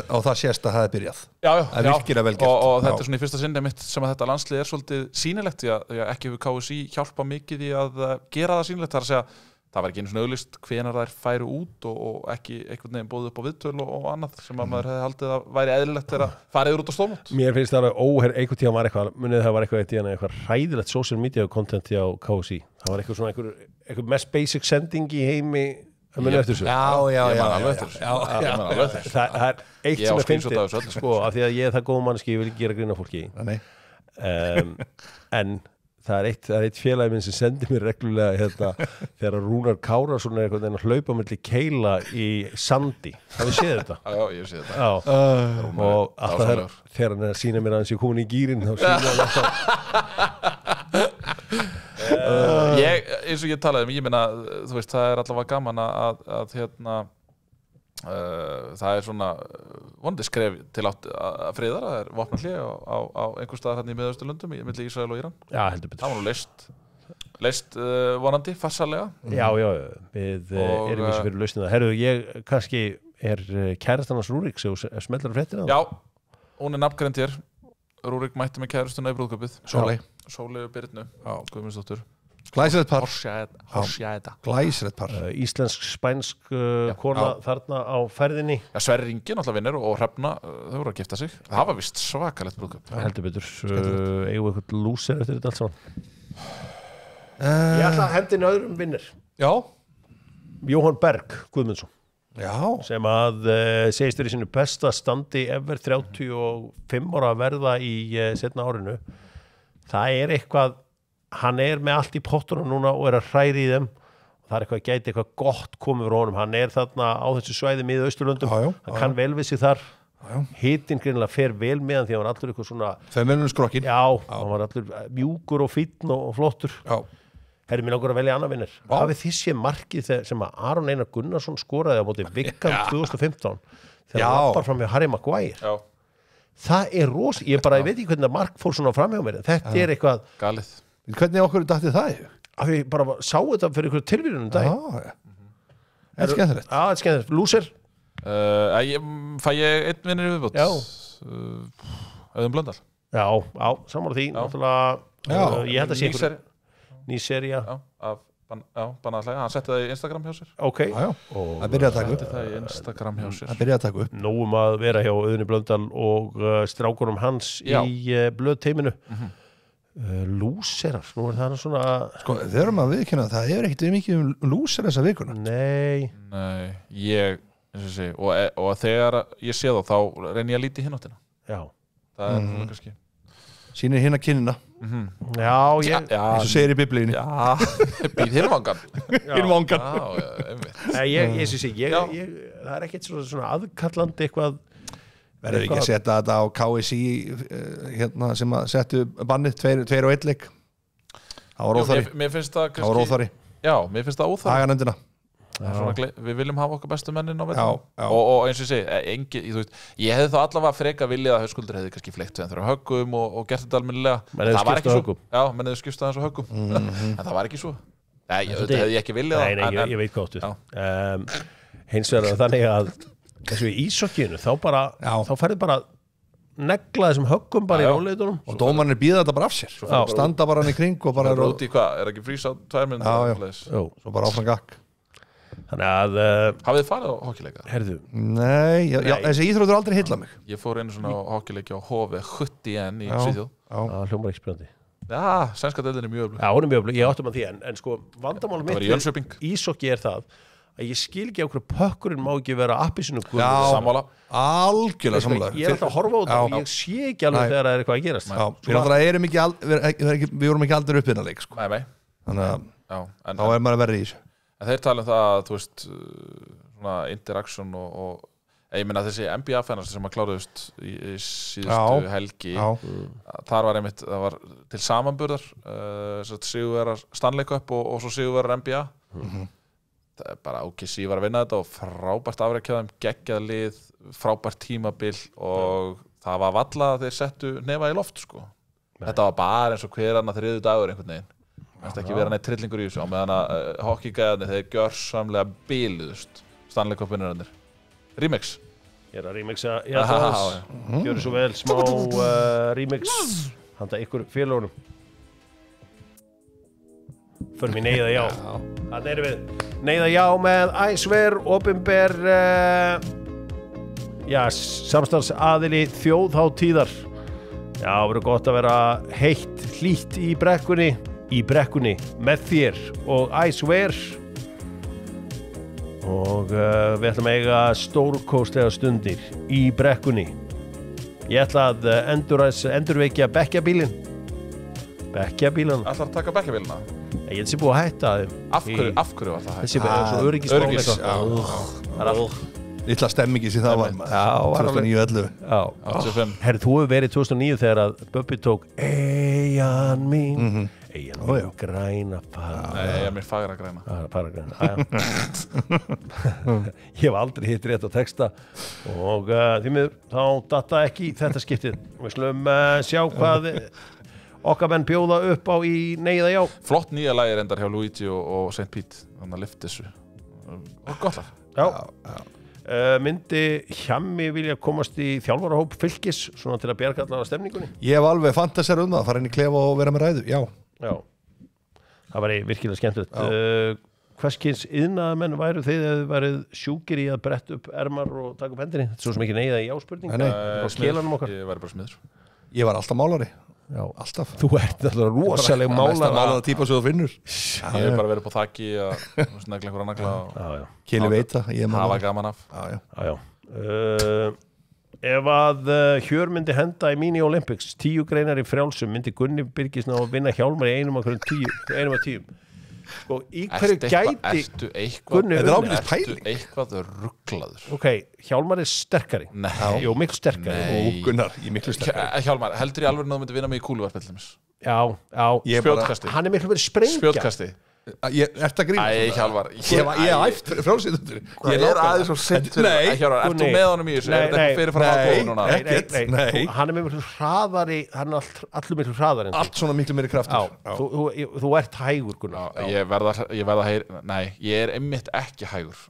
og það sést að það er byrjað. Já. Það er virkilega vel gert. Og þetta er svona í fyrsta sinni mitt sem að þetta landslið er svolítið sýnilegt, því að ekki hefur KSI hjálpa mikið í að gera það sýnilegt, þar að segja það var ekki einu svona auglýst hvenær þær færu út og ekki einhvern veginn bóðið upp á viðtöl og annað sem að maður hefði haldið að væri eðlilegt þegar farið út á stórmót. Mér finnst það einhvern tíma var eitthvað, munið það var eitthvað hræðilegt social media content hjá KSI. Það var eitthvað mest basic sending í heimi. Munið eftir þessu? Já. Það er eitt sem ég finnst, af því að ég er það góð mannski, ég vil ekki gera grín á fólki. En það er eitt félagi minn sem sendir mér reglulega hérna, þegar Rúnar Kárason er einhvern veginn að hlaupa milli keila í sandi. Hafið séð þetta? Já, ég sé þetta. Já. Og alltaf þegar hann er að sína mér aðeins ég komin í gýrin þá sína hann alltaf. Eins og ég talaði ég meina, þú veist, það er allavega gaman að hérna það er svona vonandi skref til átt að friðar það er vopnahlé á einhver stað hérna í Miðausturlöndum milli Ísrael og Íran. Já, heldur betur. Það var nú leist vonandi farsarlega. Já, við erum eins og fyrir lausnið það. Herru, ég kannski er kærastan hans Rúrik sem smellar fréttina. Já, hún er nafngreind hér. Rúrik mætti með kærastuna í brúðkaupið. Sóley Birnu Guðmundsdóttur. Glæsilegt par. Glæsilegt par. Íslensk-spænsk kona þarna á ferðinni. Já, Sverrir Ingi náttúrulega vinnur og Hrefna, þau voru að gifta sig. Það var vist svakalegt brúðkaup. Heldur betur. Eigum við eitthvað lúser eftir þetta allt saman? Ég ætla að hendina öðrum vinnir. Já. Jóhann Berg Guðmundsson. Já. Sem að segist verið í sínu besta standi ever 35 ára að verða í seinna árinu. Það er eitthvað hann er með allt í pottunum núna og er að hræri í þeim það er eitthvað gæti eitthvað gott komið frá honum hann er þarna á þessu svæði Miðausturlöndum hann kann vel við sig þar hitinn greinilega fer vel með hann því hann var allur eitthvað svona feminuskrokkin hann var allur mjúkur og fínn og flottur herri mér langar að velja annað vinnir hafið þið sé markið sem að Aron Einar Gunnarsson skoraði á móti Viggan 2015 þegar hann lappar fram með Harry Maguire það er ég veit ekki hvernig mark fór svona fram hjá mér þetta er eitthvað galið hvernig okkur dattið það í hug? Að við bara sáum þetta fyrir einhverju tilvíðunum dag. Það er skemmtilegt. Já, það er skemmtilegt. Lúser? Fæ ég einn vinnur í viðbót? Já. Auðun Blöndal? Já, sammála því. Náttúrulega, ég held að sé ný sería. Bannaðarlega. Hann setti það í Instagram hjá sér. Ok. Það byrjaði að taka upp. Það í Instagram hjá sér. Það byrjaði að taka upp. Nóum að vera hjá Auðuni Blöndal og strákunum hans í blöðteiminu. Lúserar, nú er það svona sko, þegar maður viðkynna það er ekkert mikið lúser þessa vikuna Nei, ég sé, og þegar ég sé þá reyni ég að líti hinn áttina Já Það er kannski Sýnir hinn að kynna Já, eins og segir í biblíunni Já, býð hinvangan Hinvangan Ég sé, það er ekkert svona aðkallandi eitthvað Verður ekki að setja þetta á KSI hérna sem að settu bannið 2 og 1 leik Það var óþari Mér finnst það kannski Það var óþari Já, mér finnst það óþari Haganendina Við viljum hafa okkar bestu mennin á vellinum og eins og ég hefði þá allavega freka viljað að Höskuldur hefði kannski fleikt við þeirra höggum og gert þetta almennilega Það var ekki svo Já, menn hefði skipst aðeins á höggum en það var ekki svo Þetta hefði ég ekki viljað Nei, ég veit hvað áttu Hins vegar þannig að þessu í íshokkinu þá ferði bara negla þessum höggum bara í róleitunum og dómarnir býða þetta bara af sér standa bara hann í kring og bara út í hvað, ekki frís á 2 mínútur svo bara áfram gakk þannig að hafið þið farið á hockeyleika? Herðu Nei, þessi íþróttur aldrei hitla mig ég fór einu svona hockeyleiki á HV 70 í Svíþjóð það hljómar ekki spennandi Já, sænska deildin er mjög öflug Já, hún er mjög öflug, ég áttum að því en sko vandamálum mitt íshokkí er það að ég skil ekki á hverju pökkurinn má ekki vera appelsínu gul sammála algjörlega sammála ég er alltaf að horfa á þetta og ég sé ekki alveg þegar það er eitthvað að gerast við vorum ekki aldrei upp innan leik þannig að þá er maður að verða í þessu en þeir tala um það þú veist svona interaction og ég meina þessi NBA-fennast sem að kláruðust í síðustu helgi þar var einmitt það var til samanburðar sigurvegarar Stanley Cup og svo sigurvegarar NBA það er bara OKC var að vinna þetta og frábært afrekjaðum, geggjað lið frábært tímabil og það var valla að þeir settu nefa í loft sko. Þetta var bara eins og hver annar þriðju dagur einhvern veginn það er ekki vera neitt trillingur í þessu á meðan að hockeygæðarnir þeir gjörsamlega biluðust Stanley Cup-vinnararnir Remix Ég er að remixa gjöru svo vel smá remix handa ykkur félagunum Förum í neyða já Þannig erum við neyða já með æsver opinber samstarfsaðili þjóðhátíðar Já, verður gott að vera heitt hlýtt í brekkunni með þér og æsver og við ætlum að eiga stórkostlega stundir í brekkunni Ég ætla að endurvekja bekkjabílinn Bekkjabílana. Ætlar að taka bekkjabílana? Ég held sér búið að hætta Af hverju var það hægt? Þessi svo öryggismál Það er allt Lilla stemmingi sem það var 2009-11 85. Herri, þú hefur verið 2009 þegar að Bubbi tók Eyjan mín Eyjan mín græna Eyjan mín fagra græna Ég hef aldrei hitt rétt á texta og því miður þá datta ekki þetta skiptið. Við slum sjá hvað okkar menn bjóða upp á í neyða já. Flott nýja lagi reyndar hjá Luigi og St. Pete þannig að lyfti þessu og gott lag. Já. Myndi Hjammi vilja komast í þjálfarahóp Fylkis svona til að bjarga allavega stemningunni? Ég hef alveg fantasar það að fara inn í klefa og vera með ræðu, já. Það var virkilega skemmtilegt. Hvers kyns iðnaðarmenn væru þið eða værið sjúkir í að bretta upp ermar og taka upp hendinni? Þetta er svo sem ekki neyða í áspurning. Ég væri bara smiður. Ég var alltaf málari. Já, alltaf. Þú ert alltaf rosaleg málara típa svo þú finnur. Ég hef bara verið på þakki að snegla einhverja nagla Kili veita hafa gaman af. Ef að Hjör myndi henda í Mini Olympics 10 greinar í frjálsum myndi Gunni Birgis ná að vinna Hjálmar í einum af 10 sko, í hverju gæti Gunni eitthvað rugglaður. Ok, Hjálmar er sterkari. Jú, miklu sterkari. Gunnar, ég miklu sterkari. Hjálmar, heldur ég alveg að þú myndi vinna mig í kúluvarp Já. Spjótkasti. Hann er miklu verið sprengja. Spjótkasti. Ert að grína? Æ, Hjálmar. Ég æft frjálsýtundur. Ég er aðeins svo sentur. Hjálmar, ert þú með honum í þessu? Er þetta eitthvað fyrir frá aðbúið núna? Nei. Hann er miklu hraðari, hann er allur miklu hraðari. Allt svona miklu meiri kraftur. Þú ert hægur, Gunnar. Ég verð að heyra, nei, ég er einmitt ekki hægur.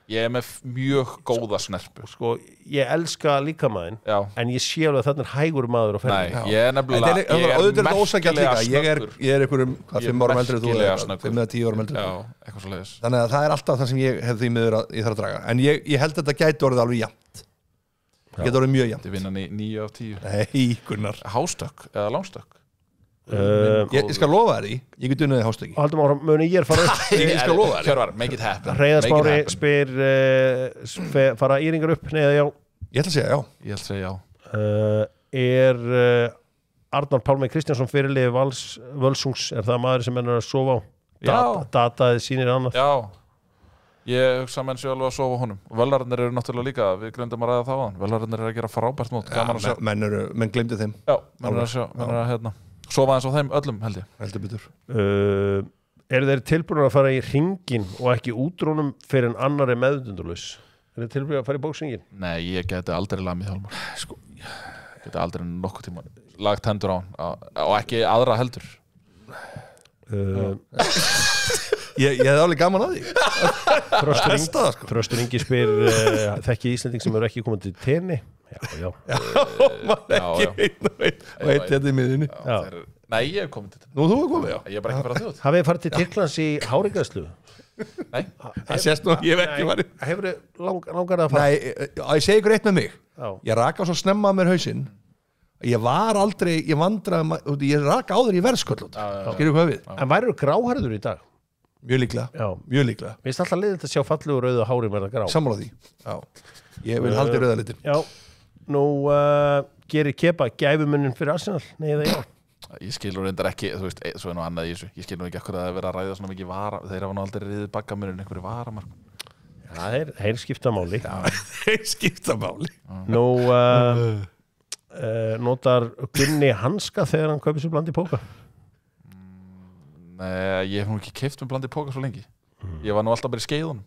Ég er með mjög góða snerpu. Sko, ég elska líkamæðin, en ég sé alveg að þarna er hægur maður á ferðinni. Nei, ég er nefnilega, ég er merkilega snöggur. Ég er einhverjum, 5 árum eldri þú er, 5 eða 10 árum eldri. Já, eitthvað svo leiðis. Þannig að það er alltaf það sem ég hef því miður að ég þarf að draga. En ég held að þetta gæti orðið alveg jafnt. Gæti orðið mjög jafnt. Þið vinna 9 af 10. Nei, Gunnar. Hástökk eða langstökk? Ég skal lofa þér ég get unnið hástökki. Haldum ára, muni ég er farað Ég skal lofa þér. Hjörvar, make it happen. Hreiðarsmári spyr fara íringar upp, nei eða já? Ég ætla að segja já. Ég ætla að segja já. Er Arnar Pálmi Kristjánsson fyrirliði Völsungs, er það maður sem er að sofa á? Dataði sýnir annað. Já. Ég hugsa menn sér alveg að sofa honum. Völararnir eru náttúrulega líka, við glemdum að ræða það á hann. Völararnir eru að gera frábært mót. Menn glemdu þeim. Já, menn eru að sofa eins á þeim öllum held ég. Heldur betur. Eru þeir tilbúinir að fara í hringin og ekki útrónum fyrir en annar er meðundurlaus? Eru þeir tilbúinir að fara í bóksingin? Nei, ég geti aldrei lamið Hjálmar. Sko, geti aldrei nokkuð tíma lagt hendur á hann og ekki aðra heldur. Ég hef alveg gaman að því. Þröstur Ingi spyr þekki Íslending sem eru ekki komið til tenni. Já. Ekki og eitt þetta í miðunni. Nei, ég hef komið til tenni. Nú, þú hefur komið, já. Ég hef bara ekki farað þjóð. Hafið þið farið til Tyrklands í hárigræðslu? Nei. Það sést nú, ég hef ekki farið. Hefur þið langar að fara? Nei, ég segi ykkur eitt með mig. Ég raka svo snemma að mér hausinn. Ég var aldrei, ég raka áður í verðsköllum. Skilur hvað við? En værirðu gráhærður í dag? Mjög líklega. Mér finnst alltaf leiðilegt að sjá fallegu rauðu hári verða grá. Sammála því. Já. Ég vil halda í rauða litin. Já. Nú gerir Kepa gæfumunnin fyrir Arsenal. Nei, eða já. Ég skilur reyndar ekki, þú veist, svo er nú annað í þessu. Ég skilur ekki ekkur að það vera að ræða svona mikið vara. Þeir hafa nú aldrei riðið baggamunnin einhverju varamark. Já, þeir skipta máli. Þeir skipta máli. Nú notar Gunni hanska þegar hann kaupir sér bland í póka. Nei, ég hef nú ekki keypt með bland í póka svo lengi. Ég var nú alltaf bara í skeiðunum.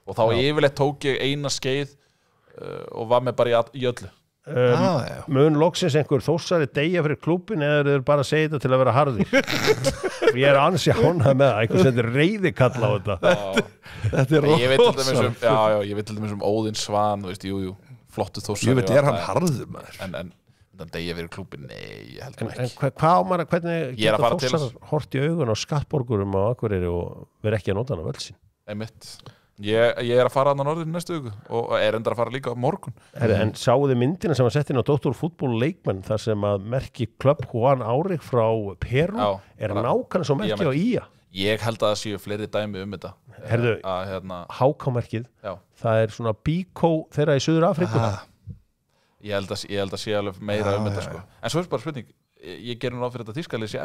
Og þá yfirleitt tók ég eina skeið og var með bara í öllu. Mun loksins einhver þósari deyja fyrir klúbbin eða þeir bara segja þetta til að vera harðir? Ég er ansi ánægð með það, einhvern sendir reiðikall á þetta. Þetta er rosa. Ég veit til dæmis Óðinn Svan, þú veist, jú, flottu þósari. Ég veit, er hann harður maður? En það deyja fyrir klúbbin, nei, ég held ekki. En hvað á maður, hvernig geta þósar hort í augun á skattborgurum á Akureyri og vera ekki að nota hann á völsin? Einmitt. Ég er að fara að norður næstu viku og er endar að fara líka á morgun. En sáuðu myndina sem var sett inn á Dr. Fútból leikmenn þar sem að merki Club Juan Árik frá Peru er nákvæmlega svo merki á IA. Ég held að það séu fleiri dæmi þetta. Herðu, HK-merkið, það er svona bíkó þeirra í Suður Afríku. Ég held að sé alveg meira þetta sko. En svo er bara spurning, ég gerum ráð fyrir þetta þýskalið sé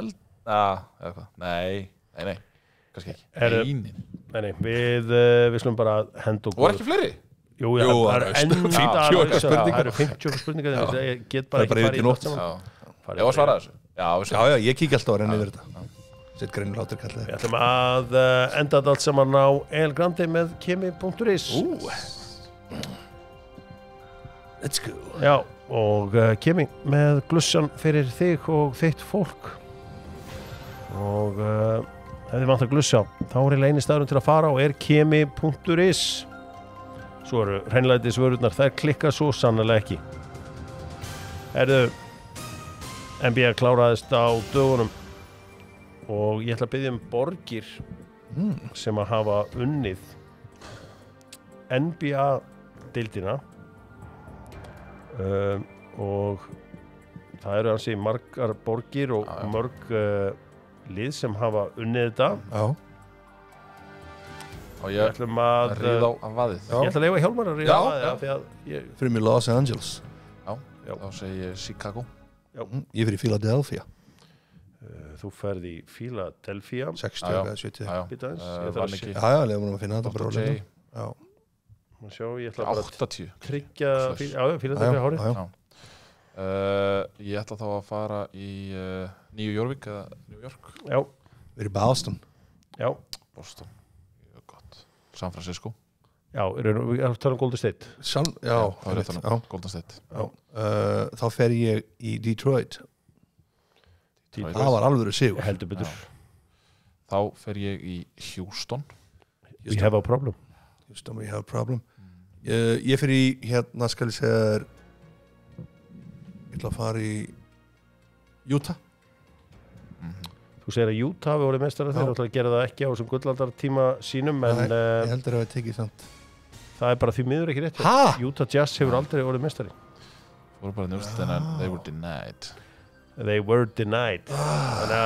Nei, kannski ekki. Nei, við slum bara henda okkur. Og ekki fleiri? Jú, það eru 50 spurningar. Ég get bara ekki farið í nótt saman. Ég var að svara þessu. Já, ég kík alltaf að renna yfir þetta. Sitt greinur látur kallið. Við ætlum að enda þetta allt saman á El Grande með Kimi.is. Let's go. Já, og Kimi með glussan fyrir þig og þitt fólk. Og ef þið vantar glussa, þá er eini staðurinn til að fara og er Kimi.is. Svo eru hreinlætisvörurnar, þær klikka svo sannarlega ekki. NBA kláraðist á dögunum og ég ætla að biðja borgir sem að hafa unnið NBA-deildina og það eru ansi margar borgir og mörg lið sem hafa unnið þetta. Og ég ætlum að ríða á vaðið. Ég ætla að leyfa Hjálmar að ríða á vaðið. Fyrir mig Los Angeles. Já, þá segi ég Chicago. Ég fyrir Philadelphia. Þú ferð í Philadelphia. 60 eða 70. Já, lefum við að finna þetta bara. Ég ætla bara 80. Tryggja Philadelphia hárið. Ég ætla þá að fara í New York eða New York. Já. Við erum Boston. Já. Boston. San Francisco. Já, við erum að tala um Golden State. Golden State. Þá fer ég í Detroit. Það var alvöru sigur. Heldur betur. Þá fer ég í Houston. We have a problem. Houston, we have a problem. Ég fer í, skal ég segja ég ætla að fara í Utah. Þú segir að Utah hafi orðið meistari, þeir ætla að gera það ekki á þessum gullaldartíma sínum, en ég heldur að það tekið samt. Það er bara því miður ekki rétt. Utah Jazz hefur aldrei orðið meistari. Það voru bara njóðstin en they were denied. They were denied. Þannig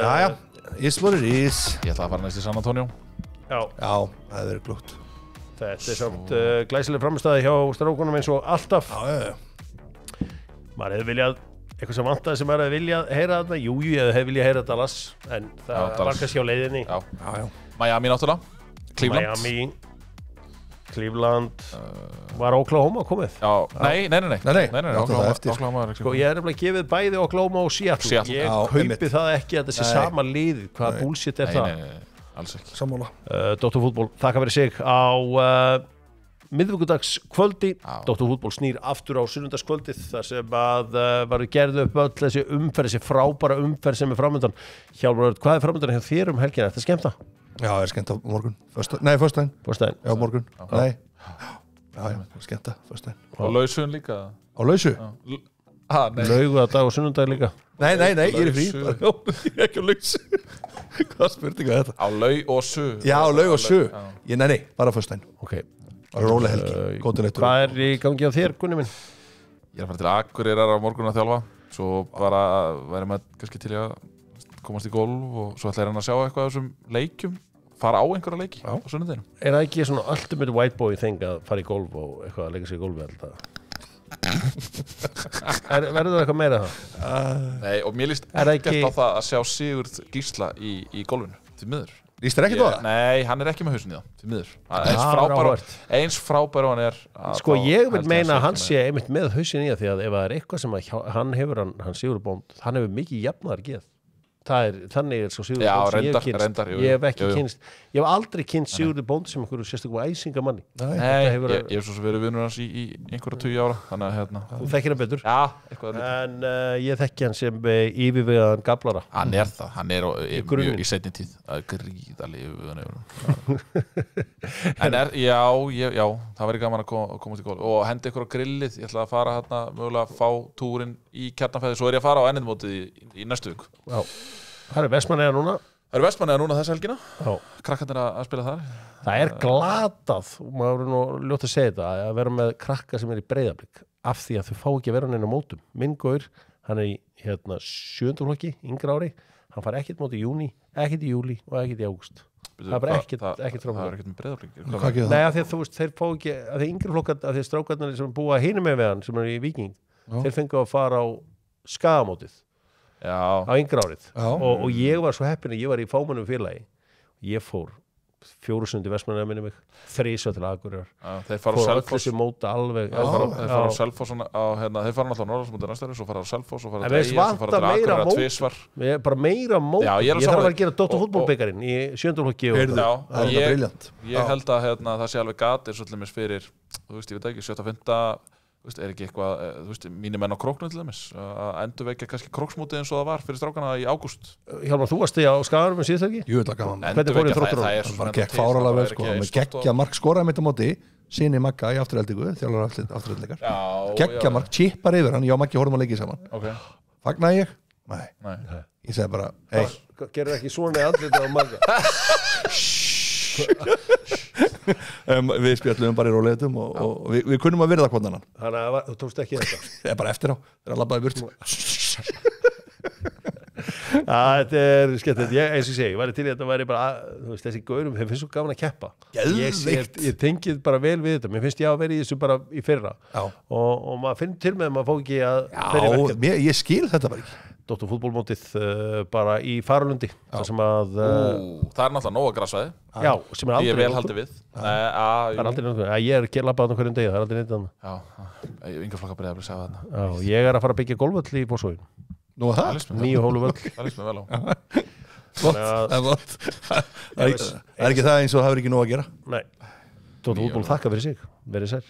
að is what it is. Ég ætla að fara næst í San Antonio. Já, það hefur verið glútt. Þetta er samt glæsileg framistæði hjá strákunum eins og alltaf. Maður hefði viljað eitthvað sem vantaði sem maður hefði viljað heyra þarna. Jú, ég hefði viljað heyra Dallas, en það var kannski á leiðinni. Miami náttúrulega. Cleveland. Var Oklahoma komið? Nei. Oklahoma. Sko, ég er nefnilega gefið bæði Oklahoma og Seattle. Ég kaupi það ekki að þetta sé sama lið. Hvaða bullshit er það? Nei, alls ekki. Sammála. Dóttarfútból, þakka fyrir sig á miðvikudags kvöldi. Dóttarfútból snýr aftur á sunnudagskvöldið þar sem að varu gerð upp öll þessi umferð, þessi frábæra umferð sem er framöndan. Hjálmar, hvað er framöndan hjá þér helgina? Er þetta skemmta? Já, það er skemmta morgun. Föstudaginn. Já, morgun. Nei. Já, skemmta, föstudaginn. Og lausun líka? Á lausu? Laugadag og sunnudag líka? Nei, ég er í frí. Ég er ekki á lausu. Hvað spurninga er þetta? Á laug og su. Já, á laug og su. Nei, bara föstudaginn. Ok. Bara róleg helgi. Hvað er í gangi á þér, Gunni minn? Ég er að fara til Akureyrar á morgun að þjálfa. Svo bara væri maður kannski til að komast í golf og svo ætla ég að sjá eitthvað af þessum leikjum, fara á einhverja leiki á sunnudeginu. Er það ekki svona ultimate white boy thing að fara í golf og eitthvað að leika sig í golfi alltaf? Verður það eitthvað meira það? Nei, og mér líst ekkert á það að sjá Sigurð Gísla í golfinu, til miður. Líst þér ekkert á það? Nei, hann er ekki með hausin í það, til miður. Eins frábær og hann er. Sko, ég vil meina að hann sé einmitt með hausin í það, því að ef það er eitthvað sem hann hefur, hann Sigurður Bónd, hann hefur mikið jafnar geð. Þannig er svo Sigurður Bónd sem ég hef kynst. Ég hef ekki kynst, ég hef aldrei kynst Sigurður Bónd sem einhverju sérstaklega æsingamanni. Nei, ég hef svo sem verið vinnur hans í einhverja 20 ára, þannig að Þú þekkir hann betur? Já, eitthvað. En ég þekki hann sem yfirvegaðan gaflara. Hann er það, hann er í seinni tíð, gríðarlega yfirvegaðan. En já, það væri gaman að komast í golf og hendi ykkur á grillið, ég ætla að fara hérna, mögulega að fá túrin í Kjarnanfæði, svo er ég að fara á ennindmótið í næstu viku. Já. Það er Vestmannaeyjar núna. Það er Vestmannaeyjar núna þessa helgina. Krakkarnir að spila þar. Það er glatað, og maður verður nú ljótt að segja þetta, að vera með krakka sem er í Breiðablik af því að þau fá ekki að vera neina mótum. Minn gaur, hann er í 7. flokki, yngra ári, hann fær ekkert móti í júní, ekkert í júlí og ekkert í ágúst. Það er bara ekkert framöver. Það er ekkert með Breiðablik. Nei, af því að þú veist, þeir fá ekki, af því yngri flokkar, af því strákarnir sem búa hinum með hann, sem er í Víking, þeir fengu að fara á skagamótið. á yngra árið og ég var svo heppinn að ég var í fámennum félagi ég fór 4 sinnum til Vestmannaeyja minni mig 3 til Akureyrar þeir fara á Selfoss móta alveg þeir fara á Selfoss þeir fara náttúrulega á Norðurlandsmótið næsta ári svo fara á Selfoss og fara til Eyja svo fara til Akureyrar tvisvar bara meira mót ég þarf að gera Dóttarfútbolbikarinn í 7. flokki ég held að það sé alveg gat eins og til dæmis fyrir þú veist ég veit ekki 7.5 er ekki eitthvað, mínir menn á króknum til dæmis að endurvekja kannski króksmótið eins og það var fyrir strákana í ágúst Hjálmar, þú varst á Skagarum með síðast ekki? Jú, það gaman Hvernig fór í Þróttur? Það bara gekk fáralega vel sko með geggja mark skoraði mitt á móti sinni Magga í afturheldingu þjálfur afturheldleikar geggja mark, chippar yfir hann, ég og Maggi horfum að leikja saman fagnaði ég? Nei Ég segi bara, hei Gerðu ekki svona í andlitið á Magga Við spjallum bara í róleitum og við kunnum að virða hvort annan Þannig að þú tókst ekki þetta Það bara eftir á, þegar að labbaði burt Þetta er skemmtilegt, eins og ég segi, ég væri til í að þetta væri bara, þessi gaurum, þeim finnst svo gaman að keppa ég tengið bara vel við þetta mér finnst ég að vera í þessu bara í fyrra og maður finnur til með að maður fá ekki að ég skil þetta bara ekki Dóttarfútbolmótið bara í Faralundi þar sem að það er náttúrulega nóga grassvæði sem er aldrei ég er vel haldið við ég er ekki labbað á hverjum degi, það er aldrei neitt annað yngur flokka breiðablik sagði þarna ég er að fara að byggja golfvöll í Fossvogin Nú það? 9 hóluvöll Það líst mér vel á Það er ekki það eins og það er ekki nóg að gera Nei, Dóttarfútból þakka fyrir sig verið sér